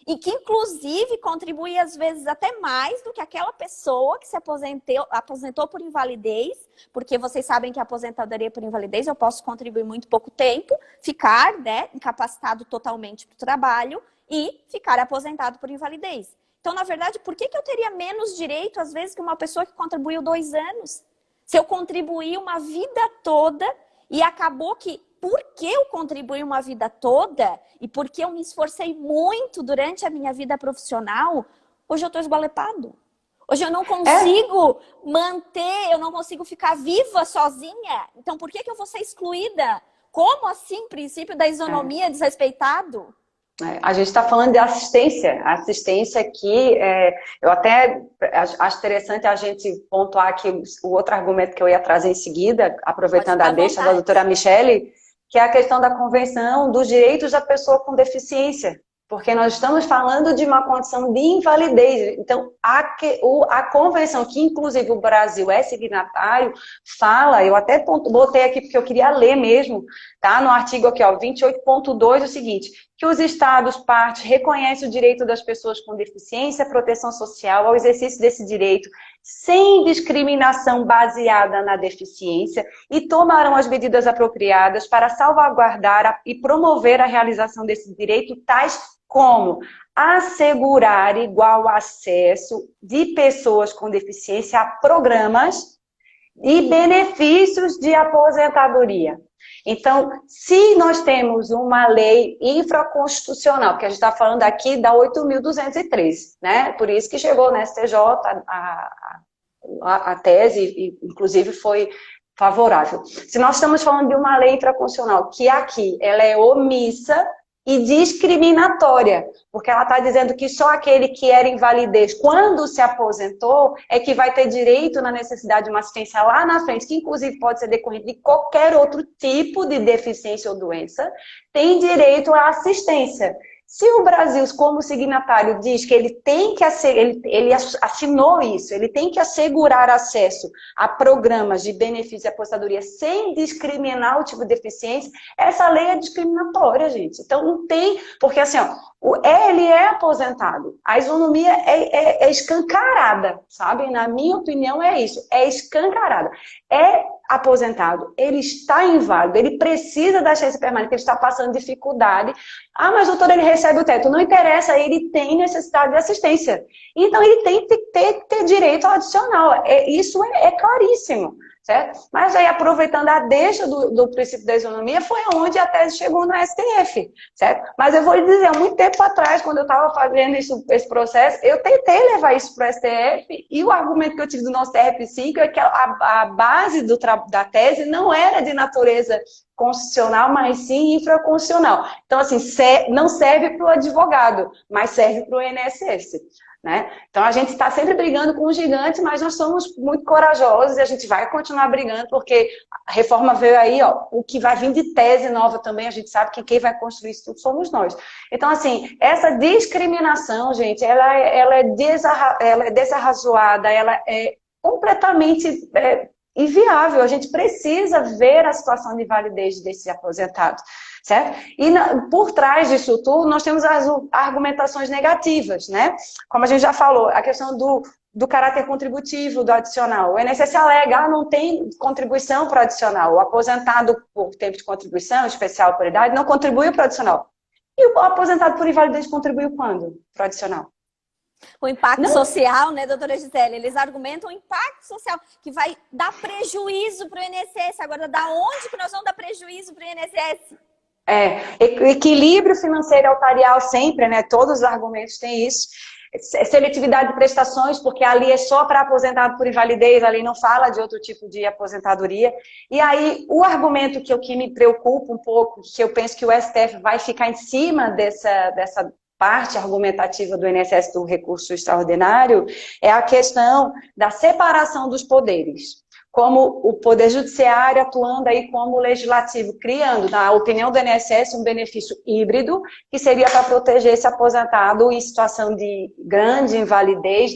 e que, inclusive, contribui, às vezes, até mais do que aquela pessoa que se aposentou por invalidez, porque vocês sabem que a aposentadoria por invalidez eu posso contribuir muito pouco tempo, ficar, né, incapacitado totalmente para o trabalho e ficar aposentado por invalidez. Então, na verdade, por que eu teria menos direito, às vezes, que uma pessoa que contribuiu 2 anos? Se eu contribuí uma vida toda e acabou que, porque eu contribuí uma vida toda e porque eu me esforcei muito durante a minha vida profissional, hoje eu estou esgualepado. Hoje eu não consigo manter, eu não consigo ficar viva sozinha. Então, por que eu vou ser excluída? Como assim, princípio da isonomia desrespeitado? A gente está falando de assistência. A assistência que eu até acho interessante a gente pontuar aqui o outro argumento que eu ia trazer em seguida, aproveitando a deixa da doutora Michele, que é a questão da Convenção dos Direitos da Pessoa com Deficiência. Porque nós estamos falando de uma condição de invalidez. Então, a convenção, que inclusive o Brasil é signatário, fala, eu até botei aqui porque eu queria ler mesmo, tá? No artigo aqui, ó, 28.2, o seguinte, que os Estados partes reconhecem o direito das pessoas com deficiência, proteção social, ao exercício desse direito, sem discriminação baseada na deficiência, e tomarão as medidas apropriadas para salvaguardar e promover a realização desse direito, tais como assegurar igual acesso de pessoas com deficiência a programas e benefícios de aposentadoria. Então, se nós temos uma lei infraconstitucional, que a gente está falando aqui da 8.203, né? Por isso que chegou na STJ a tese, e inclusive foi favorável. Se nós estamos falando de uma lei infraconstitucional, que aqui ela é omissa e discriminatória, porque ela está dizendo que só aquele que era invalidez quando se aposentou é que vai ter direito na necessidade de uma assistência lá na frente, que inclusive pode ser decorrente de qualquer outro tipo de deficiência ou doença, tem direito à assistência. Se o Brasil, como signatário, diz que ele tem que ele assinou isso, ele tem que assegurar acesso a programas de benefício e aposentadoria sem discriminar o tipo de deficiência, essa lei é discriminatória, gente. Então não tem, porque assim, ó, ele é aposentado, a isonomia é escancarada, sabe? Na minha opinião é isso, é escancarada. É aposentado, ele está inválido, ele precisa da assistência permanente, ele está passando dificuldade. Ah, mas doutor, ele recebe o teto. Não interessa, ele tem necessidade de assistência. Então, ele tem que ter direito ao adicional. Isso é claríssimo, certo? Mas aí, aproveitando a deixa do princípio da isonomia, foi onde a tese chegou no STF, certo? Mas eu vou lhe dizer, há muito tempo atrás, quando eu estava fazendo esse processo, eu tentei levar isso para o STF e o argumento que eu tive do nosso TRF5 é que a base da tese não era de natureza constitucional, mas sim infraconstitucional. Então, assim, não serve para o advogado, mas serve para o INSS. Né? Então, a gente está sempre brigando com os gigantes, mas nós somos muito corajosos e a gente vai continuar brigando, porque a reforma veio aí, ó, o que vai vir de tese nova também, a gente sabe que quem vai construir isso tudo somos nós. Então, assim, essa discriminação, gente, ela é desarrazoada, ela é completamente inviável. A gente precisa ver a situação de invalidez desses aposentados, certo? E por trás disso tudo, nós temos as argumentações negativas, né? Como a gente já falou, a questão do caráter contributivo do adicional. O INSS alega, não tem contribuição para o adicional. O aposentado por tempo de contribuição, especial por idade, não contribuiu para o adicional. E o aposentado por invalidez contribuiu quando para o adicional? O impacto social, né, doutora Gisele? Eles argumentam o impacto social, que vai dar prejuízo para o INSS. Agora, da onde que nós vamos dar prejuízo para o INSS? Equilíbrio financeiro altarial sempre, né? Todos os argumentos têm isso. Seletividade de prestações, porque ali é só para aposentado por invalidez, ali não fala de outro tipo de aposentadoria. E aí, o argumento que me preocupa um pouco, que eu penso que o STF vai ficar em cima dessa parte argumentativa do INSS do recurso extraordinário, é a questão da separação dos poderes. Como o Poder Judiciário atuando aí como legislativo, criando, na opinião do INSS, um benefício híbrido, que seria para proteger esse aposentado em situação de grande invalidez,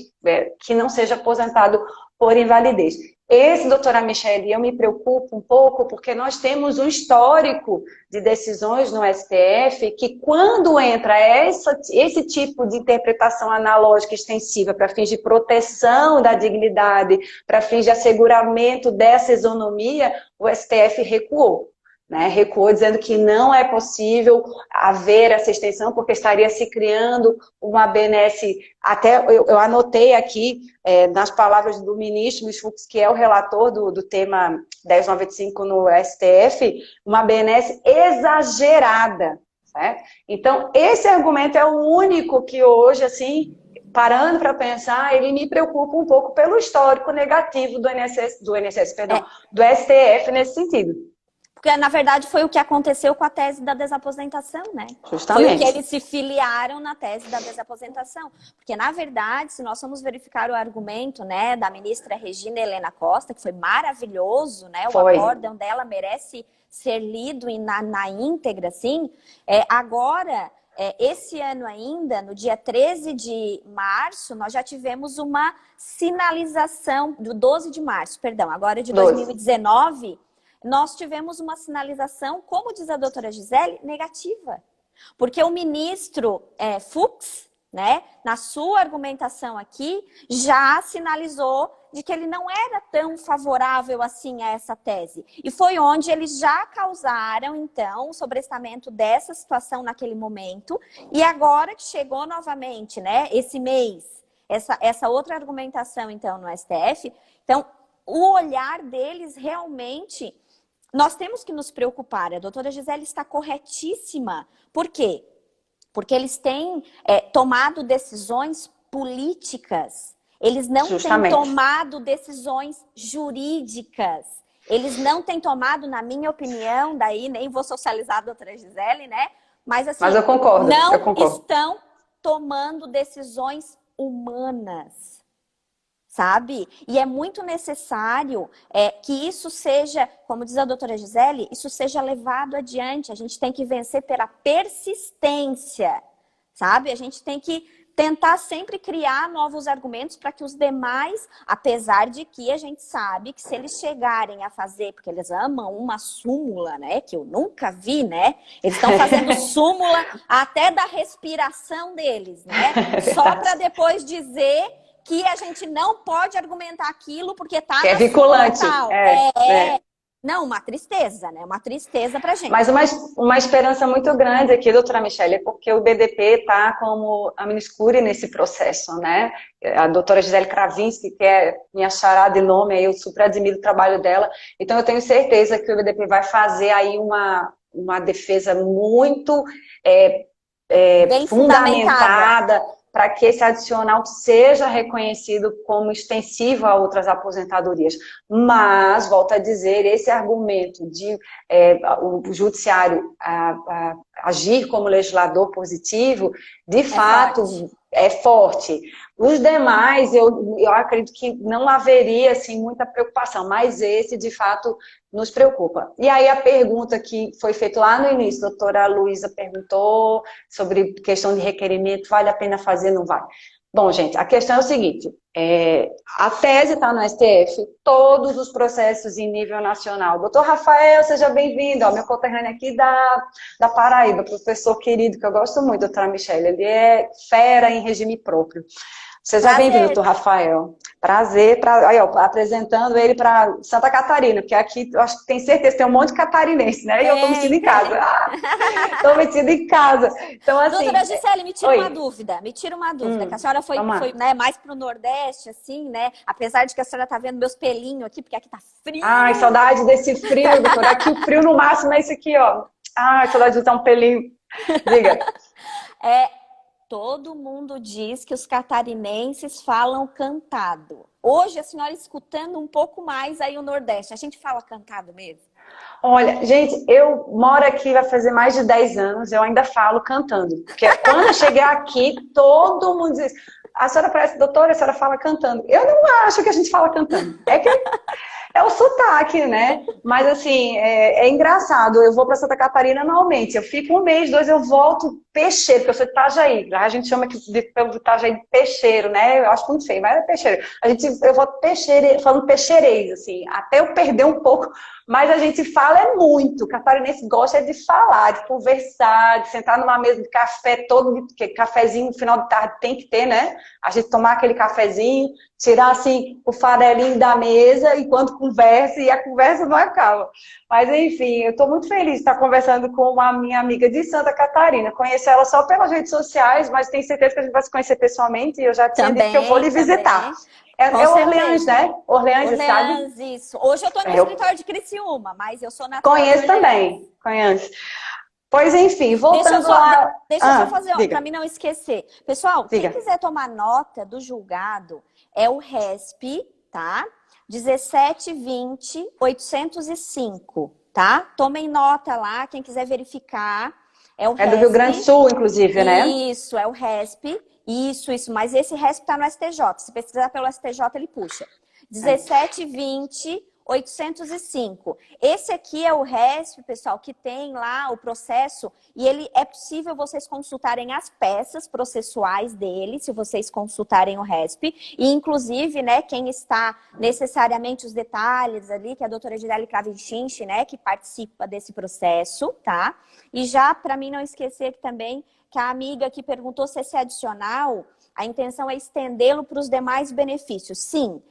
que não seja aposentado por invalidez. Esse, doutora Michele, eu me preocupo um pouco porque nós temos um histórico de decisões no STF que quando entra esse tipo de interpretação analógica extensiva para fins de proteção da dignidade, para fins de asseguramento dessa isonomia, o STF recuou. né, recuou dizendo que não é possível haver essa extensão, porque estaria se criando uma BNS, até eu anotei aqui, nas palavras do ministro Luiz Fux, que é o relator do tema 1095 no STF, uma BNS exagerada, certo? Então, esse argumento é o único que hoje, assim, parando para pensar, ele me preocupa um pouco pelo histórico negativo do STF nesse sentido. Porque, na verdade, foi o que aconteceu com a tese da desaposentação, né? Justamente. Foi o que eles se filiaram na tese da desaposentação. Porque, na verdade, se nós formos verificar o argumento, né, da ministra Regina Helena Costa, que foi maravilhoso, né? O acórdão dela merece ser lido na íntegra, assim. Agora, esse ano ainda, no dia 13 de março, nós já tivemos uma sinalização, do 12 de março, perdão, agora de 2019... nós tivemos uma sinalização, como diz a doutora Gisele, negativa. Porque o ministro Fux, né, na sua argumentação aqui, já sinalizou de que ele não era tão favorável assim a essa tese. E foi onde eles já causaram, então, o sobrestamento dessa situação naquele momento. E agora que chegou novamente, né, esse mês, essa outra argumentação, então, no STF, então, o olhar deles realmente... Nós temos que nos preocupar, a doutora Gisele está corretíssima. Por quê? Porque eles têm tomado decisões políticas. Eles não têm tomado decisões jurídicas. Eles não têm tomado, na minha opinião, daí nem vou socializar a doutora Gisele, né? Mas assim, eu concordo, não concordo. Estão tomando decisões humanas. Sabe? E é muito necessário que isso seja, como diz a doutora Gisele, isso seja levado adiante. A gente tem que vencer pela persistência, sabe? A gente tem que tentar sempre criar novos argumentos para que os demais, apesar de que a gente sabe que se eles chegarem a fazer, porque eles amam uma súmula, né? Que eu nunca vi, né? Eles estão fazendo súmula até da respiração deles, né? Só para depois dizer... que a gente não pode argumentar aquilo porque tá na vinculante. Não, uma tristeza, né? Uma tristeza pra gente. Mas uma esperança muito grande aqui, doutora Michele, é porque o BDP tá como a miniscure nesse processo, né? A doutora Gisele Kravinski, que é minha chará de nome, eu super admiro o trabalho dela. Então, eu tenho certeza que o BDP vai fazer aí uma defesa muito bem fundamentada, para que esse adicional seja reconhecido como extensivo a outras aposentadorias. Mas, volto a dizer, esse argumento de o judiciário agir como legislador positivo, de fato, é forte. Os demais, eu acredito que não haveria assim, muita preocupação, mas esse, de fato, nos preocupa. E aí a pergunta que foi feita lá no início, a doutora Luísa perguntou sobre questão de requerimento, vale a pena fazer, não vale? Bom, gente, a questão é o seguinte, a tese está no STF, todos os processos em nível nacional. Doutor Rafael, seja bem-vindo, meu conterrâneo aqui da Paraíba, professor querido, que eu gosto muito, doutora Michele, ele é fera em regime próprio. Seja bem-vindo, doutor Rafael. Prazer, aí, ó, apresentando ele para Santa Catarina, porque aqui eu acho que tem certeza que tem um monte de catarinense, né? E eu estou metida em casa. Estou metida em casa. Então, assim, doutora Gisele, me tira uma dúvida, que a senhora foi né, mais para o Nordeste, assim, né? Apesar de que a senhora está vendo meus pelinhos aqui, porque aqui tá frio. Ai, saudade desse frio, doutora. Aqui o frio no máximo é esse aqui, ó. Ai, saudade de usar um pelinho. Diga. Todo mundo diz que os catarinenses falam cantado. Hoje, a senhora escutando um pouco mais aí o Nordeste, a gente fala cantado mesmo? Olha, gente, eu moro aqui, vai fazer mais de 10 anos, eu ainda falo cantando. Porque quando eu cheguei aqui, todo mundo diz, a senhora parece doutora, a senhora fala cantando. Eu não acho que a gente fala cantando. É o sotaque, né? Mas assim, é engraçado. Eu vou para Santa Catarina anualmente. Eu fico um mês, 2, eu volto peixeiro, porque eu sou de Itajaí, a gente chama aqui pelo Itajaí de peixeiro, né? Eu acho muito feio, mas é peixeiro. Eu vou peixeire, falando peixeirês, assim, até eu perder um pouco, mas a gente fala é muito. O catarinense gosta de falar, de conversar, de sentar numa mesa de café todo, porque cafezinho no final de tarde tem que ter, né? A gente tomar aquele cafezinho, tirar assim o farelinho da mesa enquanto conversa, e a conversa não acaba. Mas enfim, eu estou muito feliz de estar conversando com uma minha amiga de Santa Catarina. Conheço ela só pelas redes sociais, mas tenho certeza que a gente vai se conhecer pessoalmente, e eu já tinha dito que eu vou lhe visitar. É Orleans, né? Orleans, sabe? Isso. Hoje eu estou no escritório de Criciúma, mas eu sou natural Conheço de Orleans. também, conheço. Pois enfim, voltando lá... Deixa eu só fazer, para mim não esquecer. Pessoal, diga. Quem quiser tomar nota do julgado, é o RESP, tá? 1720-805, tá? Tomem nota lá, quem quiser verificar. É o RESP. É do Rio Grande do Sul, inclusive, né? Isso, é o RESP. Isso. Mas esse RESP está no STJ. Se pesquisar pelo STJ, ele puxa. 1720-805. Esse aqui é o RESP, pessoal, que tem lá o processo, e ele é possível vocês consultarem as peças processuais dele, se vocês consultarem o RESP, e inclusive, né, quem está necessariamente os detalhes ali, que é a doutora Gisele Cravinchinchi, né, que participa desse processo, tá? E já, para mim não esquecer que também, que a amiga que perguntou se esse é adicional, a intenção é estendê-lo para os demais benefícios. Sim,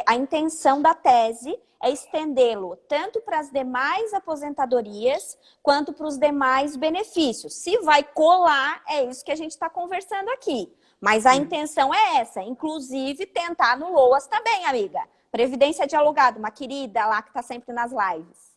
a intenção da tese é estendê-lo tanto para as demais aposentadorias quanto para os demais benefícios. Se vai colar, é isso que a gente está conversando aqui. Mas a intenção é essa, inclusive tentar no LOAS também, amiga. Previdência Dialogado, uma querida lá que está sempre nas lives.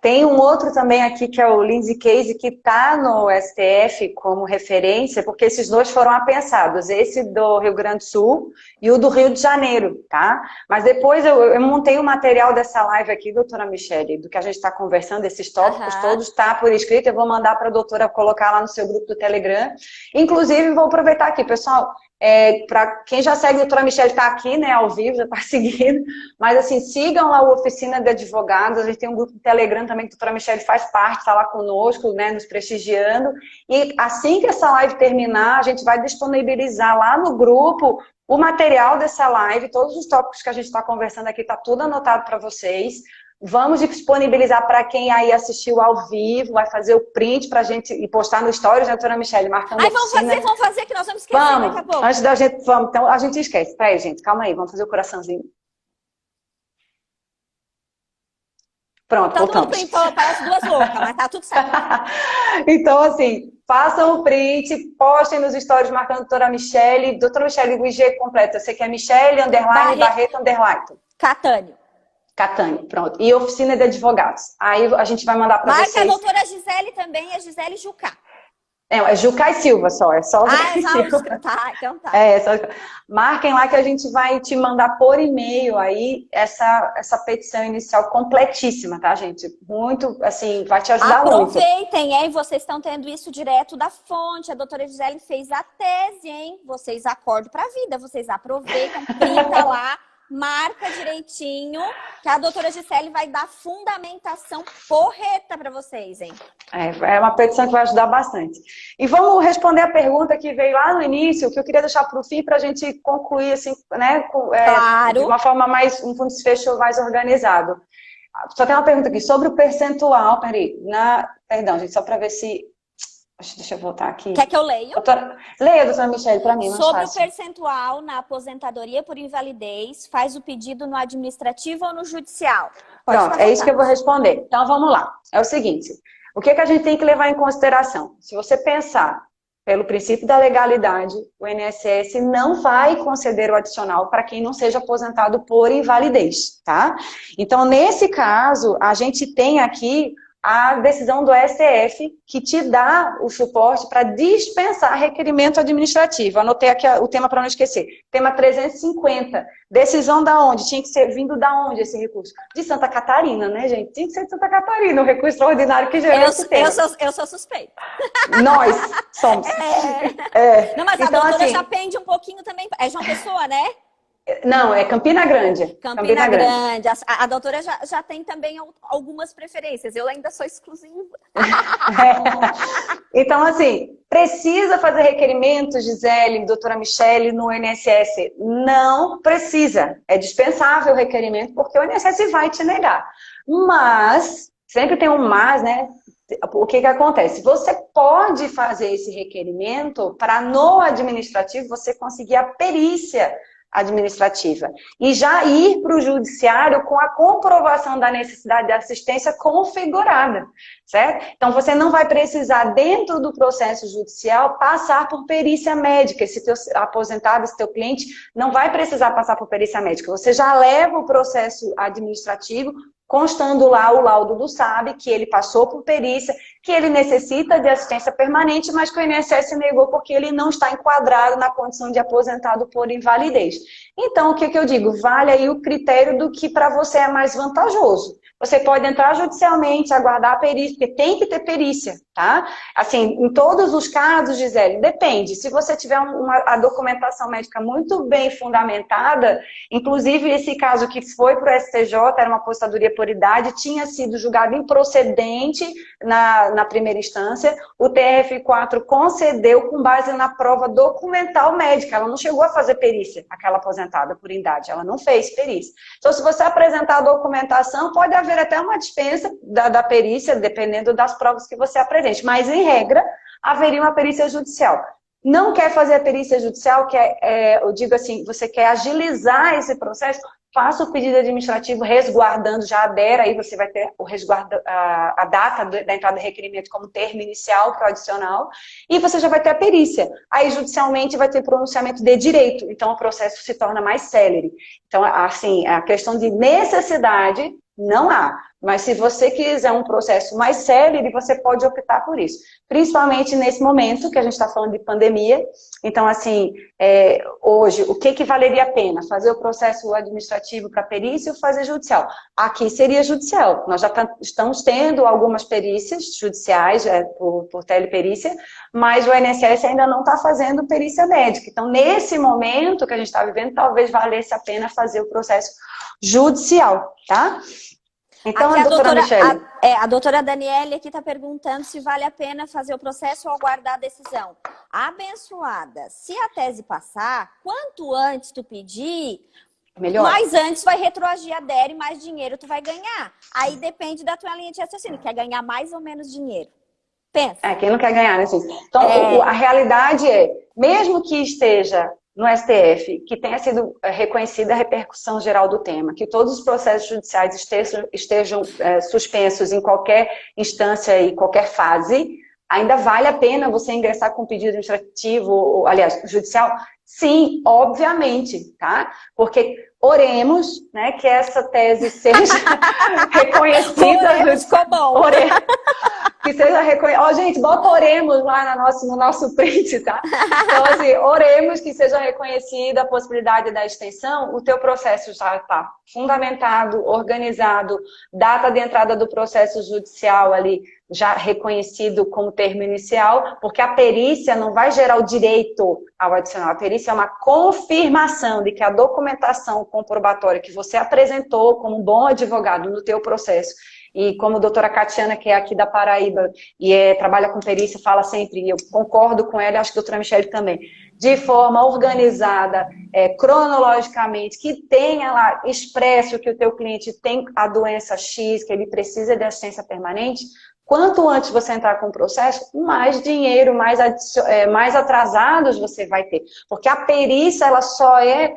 Tem um outro também aqui, que é o Lindsay Case, que está no STF como referência, porque esses dois foram apensados, esse do Rio Grande do Sul e o do Rio de Janeiro, tá? Mas depois eu montei o material dessa live aqui, doutora Michele, do que a gente está conversando, esses tópicos todos, tá por escrito, eu vou mandar para a doutora colocar lá no seu grupo do Telegram. Inclusive, vou aproveitar aqui, pessoal, para quem já segue a doutora Michele, está aqui, né, ao vivo, já está seguindo, mas assim, sigam lá o Oficina de Advogados, a gente tem um grupo do Telegram também, que a doutora Michele faz parte, está lá conosco, né, nos prestigiando, e assim que essa live terminar, a gente vai disponibilizar lá no grupo o material dessa live, todos os tópicos que a gente está conversando aqui, está tudo anotado para vocês. Vamos disponibilizar para quem aí assistiu ao vivo, vai fazer o print para a gente e postar no Stories, né, doutora Michele, marcando a oficina. Vamos fazer, que nós vamos esquecer daqui a pouco. Antes da gente, vamos, então a gente esquece. Peraí, gente, calma aí, vamos fazer o coraçãozinho. Pronto, voltamos. Todo mundo printou, parece duas loucas, mas tá tudo certo. Então, assim, façam o print, postem nos stories marcando a doutora Michele. Doutora Michele, o IG completo, eu sei que é Michele, _ Barreto, _ Catânio, pronto. E Oficina de Advogados. Aí a gente vai mandar para vocês. Marca a doutora Gisele também, a Gisele Jucá. É Jucá e Silva só, é só o Silva. Tá, então tá. Marquem lá que a gente vai te mandar por e-mail aí essa petição inicial completíssima, tá, gente? Muito, assim, vai te ajudar muito. Aproveitem, hein? Vocês estão tendo isso direto da fonte. A doutora Gisele fez a tese, hein? Vocês acordam pra vida, vocês aproveitam, printa lá. Marca direitinho, que a doutora Gisele vai dar fundamentação porreta para vocês, hein? É uma petição que vai ajudar bastante. E vamos responder a pergunta que veio lá no início, que eu queria deixar para o fim, para a gente concluir, assim, né? Claro. De uma forma mais, um desfecho mais organizado. Só tem uma pergunta aqui, sobre o percentual, perdão, gente, só para ver se... Deixa eu voltar aqui. Quer que eu leia? Leia, doutora Michele, para mim, mais sobre fácil. O percentual na aposentadoria por invalidez, faz o pedido no administrativo ou no judicial? Pronto, é isso que eu vou responder. Então, vamos lá. É o seguinte, o que a gente tem que levar em consideração? Se você pensar pelo princípio da legalidade, o INSS não vai conceder o adicional para quem não seja aposentado por invalidez, tá? Então, nesse caso, a gente tem aqui a decisão do STF que te dá o suporte para dispensar requerimento administrativo. Anotei aqui o tema para não esquecer. Tema 350. Decisão da onde? Tinha que ser vindo da onde esse recurso? De Santa Catarina, né, gente? Tinha que ser de Santa Catarina, o recurso extraordinário que gerou esse tema. Eu sou suspeita. Nós somos. Não, mas então, a doutora assim, já pende um pouquinho também. É João Pessoa, né? Não, é Campina Grande. Campina Grande. A doutora já tem também algumas preferências. Eu ainda sou exclusiva. Então, assim, precisa fazer requerimento, Gisele, doutora Michele, no INSS? Não precisa. É dispensável o requerimento, porque o INSS vai te negar. Mas, sempre tem um mas, né? O que acontece? Você pode fazer esse requerimento para, no administrativo, você conseguir a perícia administrativa e já ir para o judiciário com a comprovação da necessidade de assistência configurada, certo? Então, você não vai precisar, dentro do processo judicial, passar por perícia médica. Esse teu aposentado, esse teu cliente, não vai precisar passar por perícia médica. Você já leva o processo administrativo constando lá o laudo do SAB, que ele passou por perícia, que ele necessita de assistência permanente, mas que o INSS negou porque ele não está enquadrado na condição de aposentado por invalidez. Então, o que eu digo? Vale aí o critério do que para você é mais vantajoso. Você pode entrar judicialmente, aguardar a perícia, porque tem que ter perícia, tá? Assim, em todos os casos, Gisele, depende. Se você tiver a documentação médica muito bem fundamentada, inclusive esse caso que foi para o STJ, era uma aposentadoria por idade, tinha sido julgado improcedente na primeira instância, o TRF4 concedeu com base na prova documental médica. Ela não chegou a fazer perícia, aquela aposentada por idade, ela não fez perícia. Então, se você apresentar a documentação, pode haver até uma dispensa da perícia, dependendo das provas que você apresente. Mas, em regra, haveria uma perícia judicial. Não quer fazer a perícia judicial, eu digo assim, você quer agilizar esse processo, faça o pedido administrativo resguardando, já adera, aí você vai ter o resguardo, a data da entrada do requerimento como termo inicial para o adicional, e você já vai ter a perícia. Aí, judicialmente, vai ter pronunciamento de direito, então o processo se torna mais célere. Então, assim, a questão de necessidade não há. Mas se você quiser um processo mais célere, você pode optar por isso. Principalmente nesse momento que a gente está falando de pandemia. Então, assim, hoje, o que valeria a pena? Fazer o processo administrativo para perícia ou fazer judicial? Aqui seria judicial. Nós já estamos tendo algumas perícias judiciais por teleperícia, mas o INSS ainda não está fazendo perícia médica. Então, nesse momento que a gente está vivendo, talvez valesse a pena fazer o processo judicial, tá? Então, aqui doutora Michele. A doutora Daniele aqui está perguntando se vale a pena fazer o processo ou aguardar a decisão. Abençoada, se a tese passar, quanto antes tu pedir, melhor. Mais antes vai retroagir a DER e mais dinheiro tu vai ganhar. Aí depende da tua linha de raciocínio. Quer ganhar mais ou menos dinheiro? Pensa. Quem não quer ganhar, né? Então, a realidade mesmo que esteja no STF, que tenha sido reconhecida a repercussão geral do tema, que todos os processos judiciais estejam suspensos em qualquer instância e qualquer fase, ainda vale a pena você ingressar com pedido administrativo, aliás, judicial? Sim, obviamente, tá? Porque oremos, né, que essa tese seja reconhecida. Oremos, ficou bom. Que seja reconhecido. Gente, bota oremos lá no nosso print, tá? Então, assim, oremos que seja reconhecida a possibilidade da extensão. O teu processo já está fundamentado, organizado, data de entrada do processo judicial ali já reconhecido como termo inicial, porque a perícia não vai gerar o direito ao adicional. A perícia é uma confirmação de que a documentação comprobatória que você apresentou como um bom advogado no teu processo, e como a doutora Catiana, que é aqui da Paraíba e trabalha com perícia, fala sempre, e eu concordo com ela, e acho que a doutora Michele também, de forma organizada, cronologicamente, que tenha lá expresso que o teu cliente tem a doença X, que ele precisa de assistência permanente. Quanto antes você entrar com o processo, mais dinheiro, mais atrasados você vai ter. Porque a perícia, ela só é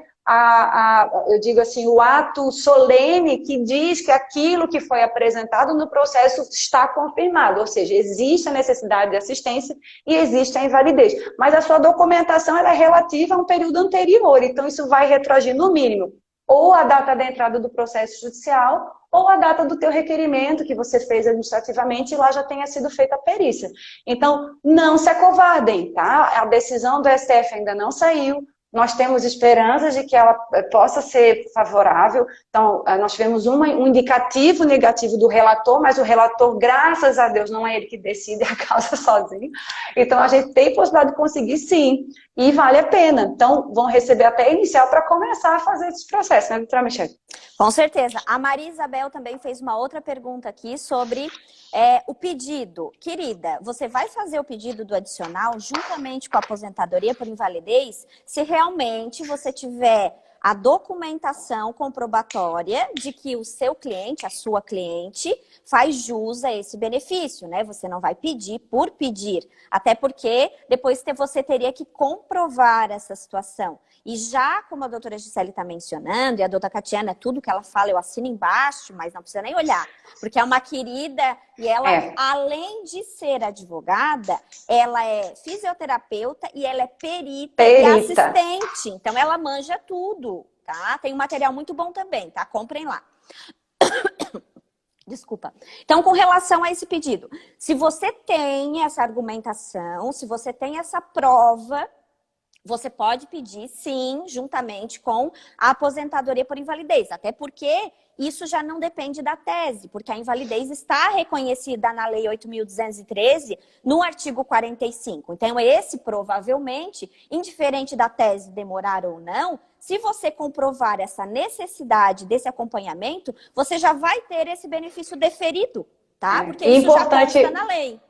eu digo assim, o ato solene que diz que aquilo que foi apresentado no processo está confirmado, ou seja, existe a necessidade de assistência e existe a invalidez. Mas a sua documentação ela é relativa a um período anterior, então isso vai retroagir no mínimo ou a data da entrada do processo judicial ou a data do teu requerimento que você fez administrativamente e lá já tenha sido feita a perícia. Então, não se acovardem, tá? A decisão do STF ainda não saiu. nós temos esperanças de que ela possa ser favorável. Então, nós tivemos um indicativo negativo do relator, mas o relator, graças a Deus, não é ele que decide a causa sozinho. Então, a gente tem possibilidade de conseguir sim, e vale a pena. Então, vão receber até inicial para começar a fazer esse processo, né, doutora Michele? Com certeza. A Maria Isabel também fez uma outra pergunta aqui sobre o pedido. Querida, você vai fazer o pedido do adicional juntamente com a aposentadoria por invalidez se realmente você tiver a documentação comprobatória de que o seu cliente, a sua cliente, faz jus a esse benefício, né? Você não vai pedir por pedir, até porque depois você teria que comprovar essa situação. E já como a doutora Gisele está mencionando, e a doutora Catiana, tudo que ela fala eu assino embaixo, mas não precisa nem olhar, porque é uma querida e ela, além de ser advogada, ela é fisioterapeuta e ela é perita e assistente. Então, ela manja tudo, tá? Tem um material muito bom também, tá? Comprem lá. Desculpa. Então, com relação a esse pedido, se você tem essa argumentação, se você tem essa prova, você pode pedir, sim, juntamente com a aposentadoria por invalidez. Até porque isso já não depende da tese, porque a invalidez está reconhecida na Lei 8.213, no artigo 45. Então, esse provavelmente, indiferente da tese demorar ou não, se você comprovar essa necessidade desse acompanhamento, você já vai ter esse benefício deferido, tá? Porque isso já consta na lei.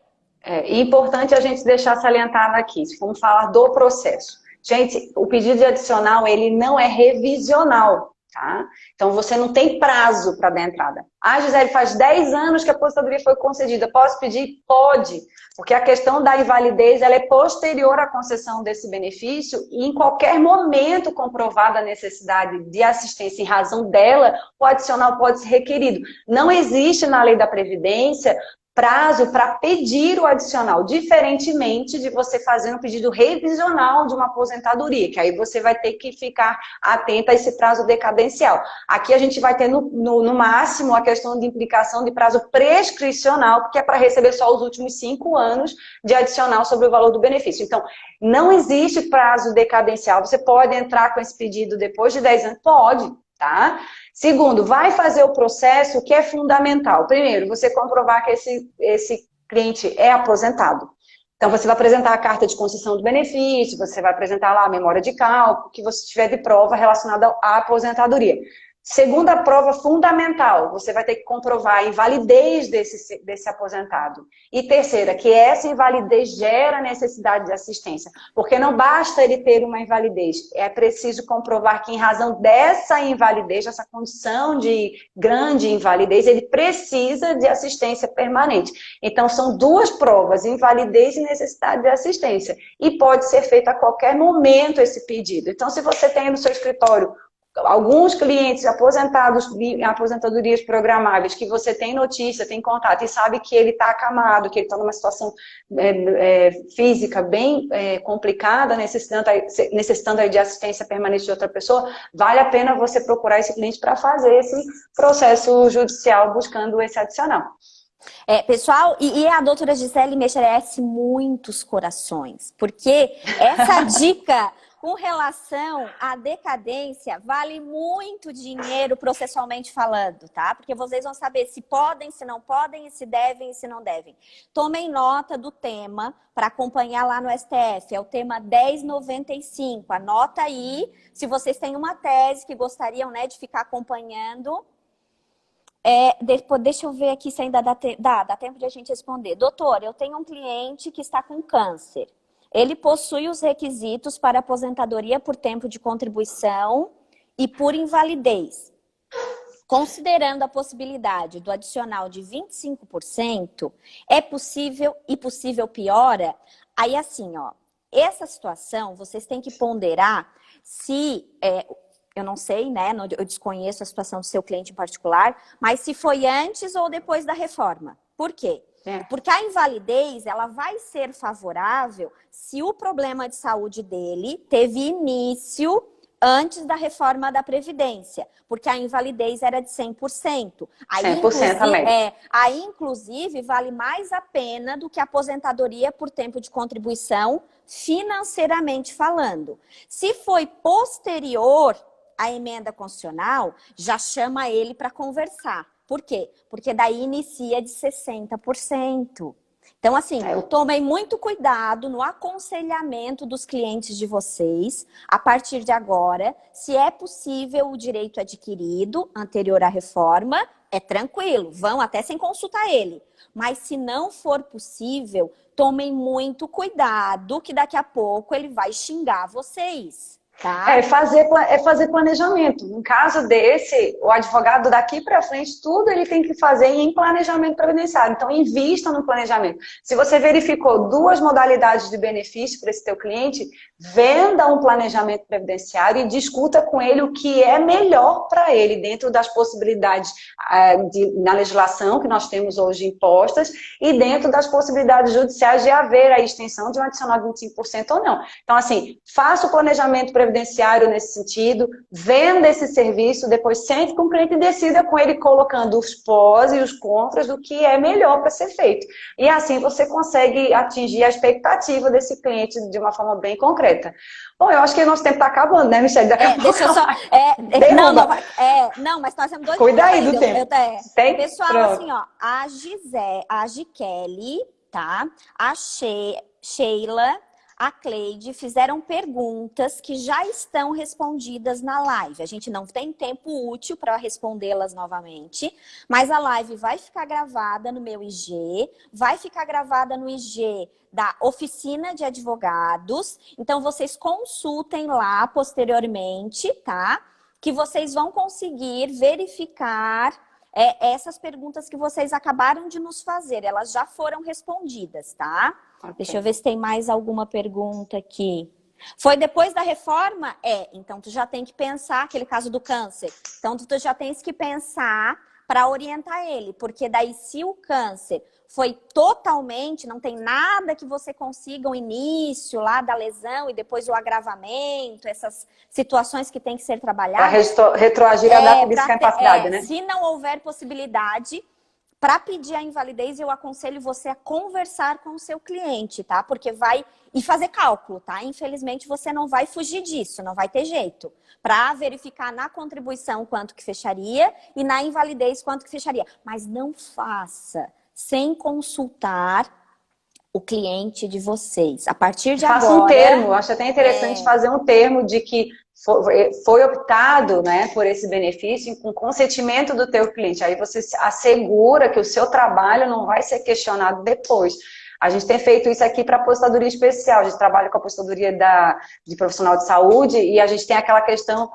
É importante a gente deixar salientado aqui, vamos falar do processo. Gente, o pedido de adicional, ele não é revisional, tá? Então, você não tem prazo para dar entrada. Ah, Gisele, faz 10 anos que a aposentadoria foi concedida. Posso pedir? Pode. Porque a questão da invalidez, ela é posterior à concessão desse benefício e em qualquer momento comprovada a necessidade de assistência em razão dela, o adicional pode ser requerido. Não existe na lei da Previdência prazo para pedir o adicional, diferentemente de você fazer um pedido revisional de uma aposentadoria, que aí você vai ter que ficar atenta a esse prazo decadencial. Aqui a gente vai ter no máximo a questão de implicação de prazo prescricional, porque é para receber só os últimos 5 anos de adicional sobre o valor do benefício. Então, não existe prazo decadencial. Você pode entrar com esse pedido depois de 10 anos? Pode, tá? Segundo, vai fazer o processo que é fundamental. Primeiro, você comprovar que esse cliente é aposentado. Então, você vai apresentar a carta de concessão do benefício, você vai apresentar lá a memória de cálculo, que você tiver de prova relacionada à aposentadoria. Segunda prova fundamental, você vai ter que comprovar a invalidez desse aposentado. E terceira, que essa invalidez gera necessidade de assistência. Porque não basta ele ter uma invalidez, é preciso comprovar que em razão dessa invalidez, dessa condição de grande invalidez, ele precisa de assistência permanente. Então, são 2 provas, invalidez e necessidade de assistência. E pode ser feito a qualquer momento esse pedido. Então, se você tem no seu escritório alguns clientes aposentados em aposentadorias programáveis, que você tem notícia, tem contato e sabe que ele está acamado, que ele está numa situação física bem complicada, necessitando aí de assistência permanente de outra pessoa, vale a pena você procurar esse cliente para fazer esse processo judicial buscando esse adicional. Pessoal, e a doutora Gisele merece muitos corações, porque essa dica com relação à decadência vale muito dinheiro processualmente falando, tá? Porque vocês vão saber se podem, se não podem, se devem e se não devem. Tomem nota do tema para acompanhar lá no STF, é o tema 1095. Anota aí, se vocês têm uma tese que gostariam, né, de ficar acompanhando. Deixa eu ver aqui se ainda dá tempo de a gente responder. Doutor, eu tenho um cliente que está com câncer. Ele possui os requisitos para aposentadoria por tempo de contribuição e por invalidez. Considerando a possibilidade do adicional de 25%, é possível e possível piora? Aí assim, ó, essa situação vocês têm que ponderar se... eu não sei, né? Eu desconheço a situação do seu cliente em particular, mas se foi antes ou depois da reforma. Por quê? Porque a invalidez, ela vai ser favorável se o problema de saúde dele teve início antes da reforma da Previdência, porque a invalidez era de 100%. Aí, 100% também. Aí, inclusive, vale mais a pena do que a aposentadoria por tempo de contribuição, financeiramente falando. Se foi posterior à emenda constitucional, já chama ele para conversar. Por quê? Porque daí inicia de 60%. Então, assim, tomem muito cuidado no aconselhamento dos clientes de vocês, a partir de agora. Se é possível o direito adquirido anterior à reforma, é tranquilo, vão até sem consultar ele. Mas se não for possível, tomem muito cuidado, que daqui a pouco ele vai xingar vocês. Tá? É fazer planejamento. No caso desse, o advogado daqui para frente, tudo ele tem que fazer em planejamento previdenciário. Então, invista no planejamento. Se você verificou 2 modalidades de benefício para esse teu cliente, venda um planejamento previdenciário e discuta com ele o que é melhor para ele, dentro das possibilidades na legislação que nós temos hoje impostas e dentro das possibilidades judiciais de haver a extensão de um adicional de 25% ou não. Então, assim, faça o planejamento previdenciário nesse sentido, venda esse serviço, depois sente com o cliente e decida com ele colocando os pós e os contras do que é melhor para ser feito. E assim você consegue atingir a expectativa desse cliente de uma forma bem concreta. Bom, eu acho que o nosso tempo está acabando, né, Michelle? Deixa eu só... não, mas nós temos 2 Cuida aí do tempo. Pessoal, pronto. Assim, ó, a Gikelly, tá? A Sheila, a Cleide fizeram perguntas que já estão respondidas na live. A gente não tem tempo útil para respondê-las novamente, mas a live vai ficar gravada no meu IG, vai ficar gravada no IG da Oficina de Advogados. Então, vocês consultem lá posteriormente, tá? Que vocês vão conseguir verificar essas perguntas que vocês acabaram de nos fazer. Elas já foram respondidas, tá? Okay. Deixa eu ver se tem mais alguma pergunta aqui. Foi depois da reforma? Então tu já tem que pensar, aquele caso do câncer. Então tu já tens que pensar para orientar ele, porque daí se o câncer foi totalmente, não tem nada que você consiga o início lá da lesão e depois o agravamento, essas situações que tem que ser trabalhadas. Para retroagir a data de discapacidade, né? Se não houver possibilidade, para pedir a invalidez, eu aconselho você a conversar com o seu cliente, tá? Porque vai... E fazer cálculo, tá? Infelizmente, você não vai fugir disso, não vai ter jeito. Para verificar na contribuição quanto que fecharia e na invalidez quanto que fecharia. Mas não faça sem consultar o cliente de vocês. A partir de agora... Faça um termo, acho até interessante fazer um termo de que foi optado, né, por esse benefício com consentimento do teu cliente. Aí você assegura que o seu trabalho não vai ser questionado depois. A gente tem feito isso aqui para aposentadoria especial. A gente trabalha com a aposentadoria de profissional de saúde e a gente tem aquela questão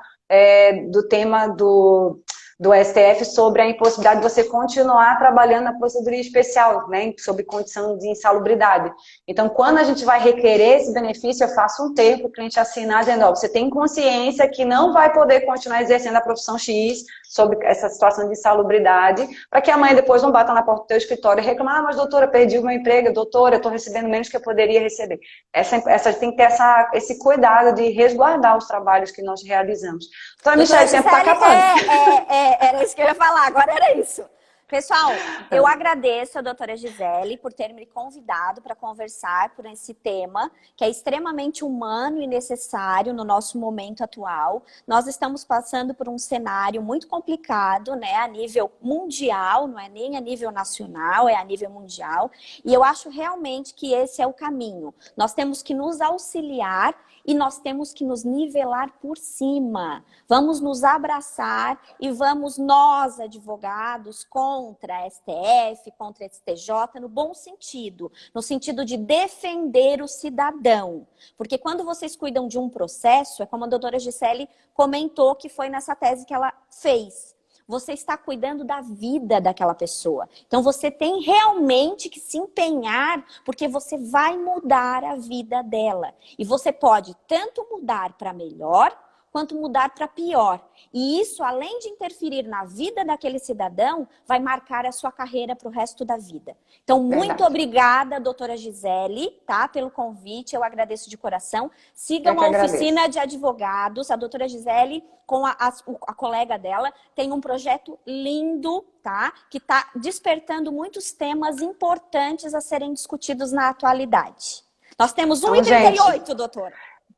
do tema do STF sobre a impossibilidade de você continuar trabalhando na aposentadoria especial, né, sob condição de insalubridade. Então, quando a gente vai requerer esse benefício, eu faço um termo para o cliente assinar, dizendo, você tem consciência que não vai poder continuar exercendo a profissão X sobre essa situação de insalubridade, para que amanhã depois não bata na porta do teu escritório e reclama, mas doutora, perdi o meu emprego, doutora, eu estou recebendo menos que eu poderia receber. Essa tem que ter esse cuidado de resguardar os trabalhos que nós realizamos. Então, Michelle, o tempo está acabando. Era isso que eu ia falar, agora era isso. Pessoal, eu agradeço a doutora Gisele por ter me convidado para conversar por esse tema, que é extremamente humano e necessário no nosso momento atual. Nós estamos passando por um cenário muito complicado, né, a nível mundial, não é nem a nível nacional, é a nível mundial. E eu acho realmente que esse é o caminho. Nós temos que nos auxiliar e nós temos que nos nivelar por cima. Vamos nos abraçar e vamos nós, advogados, contra a STF, contra a STJ, no bom sentido. No sentido de defender o cidadão. Porque quando vocês cuidam de um processo, é como a doutora Gisele comentou que foi nessa tese que ela fez. Você está cuidando da vida daquela pessoa. Então, você tem realmente que se empenhar, porque você vai mudar a vida dela. E você pode tanto mudar para melhor, quanto mudar para pior. E isso, além de interferir na vida daquele cidadão, vai marcar a sua carreira para o resto da vida. Então, muito obrigada, doutora Gisele, tá, pelo convite. Eu agradeço de coração. Sigam a Oficina de Advogados. A doutora Gisele, com a colega dela, tem um projeto lindo, tá? Que está despertando muitos temas importantes a serem discutidos na atualidade. Nós temos 1h38, doutora.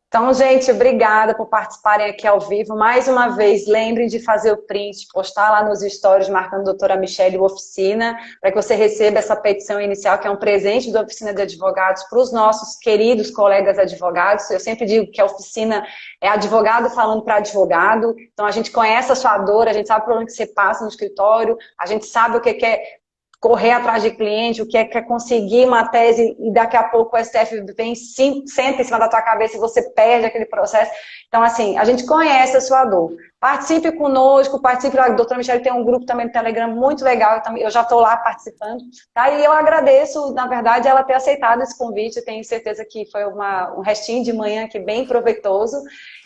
Então, gente, obrigada por participarem aqui ao vivo. Mais uma vez, lembrem de fazer o print, postar lá nos stories, marcando a doutora Michele Oficina, para que você receba essa petição inicial, que é um presente da Oficina de Advogados para os nossos queridos colegas advogados. Eu sempre digo que a oficina é advogado falando para advogado. Então, a gente conhece a sua dor, a gente sabe o problema que você passa no escritório, a gente sabe o que é correr atrás de cliente, o que é conseguir uma tese e daqui a pouco o STF vem, senta em cima da tua cabeça e você perde aquele processo. Então, assim, a gente conhece a sua dor. Participe conosco, participe. A doutora Michele tem um grupo também no Telegram muito legal, eu já estou lá participando. Tá? E eu agradeço, na verdade, ela ter aceitado esse convite. Eu tenho certeza que foi um restinho de manhã aqui bem proveitoso.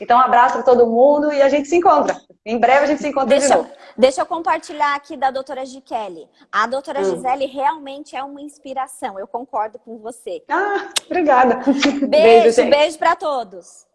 Então, um abraço para todo mundo e a gente se encontra. Em breve a gente se encontra de novo. Deixa eu compartilhar aqui da doutora Gikelly. A doutora Gisele realmente é uma inspiração. Eu concordo com você. Obrigada. Beijo para todos.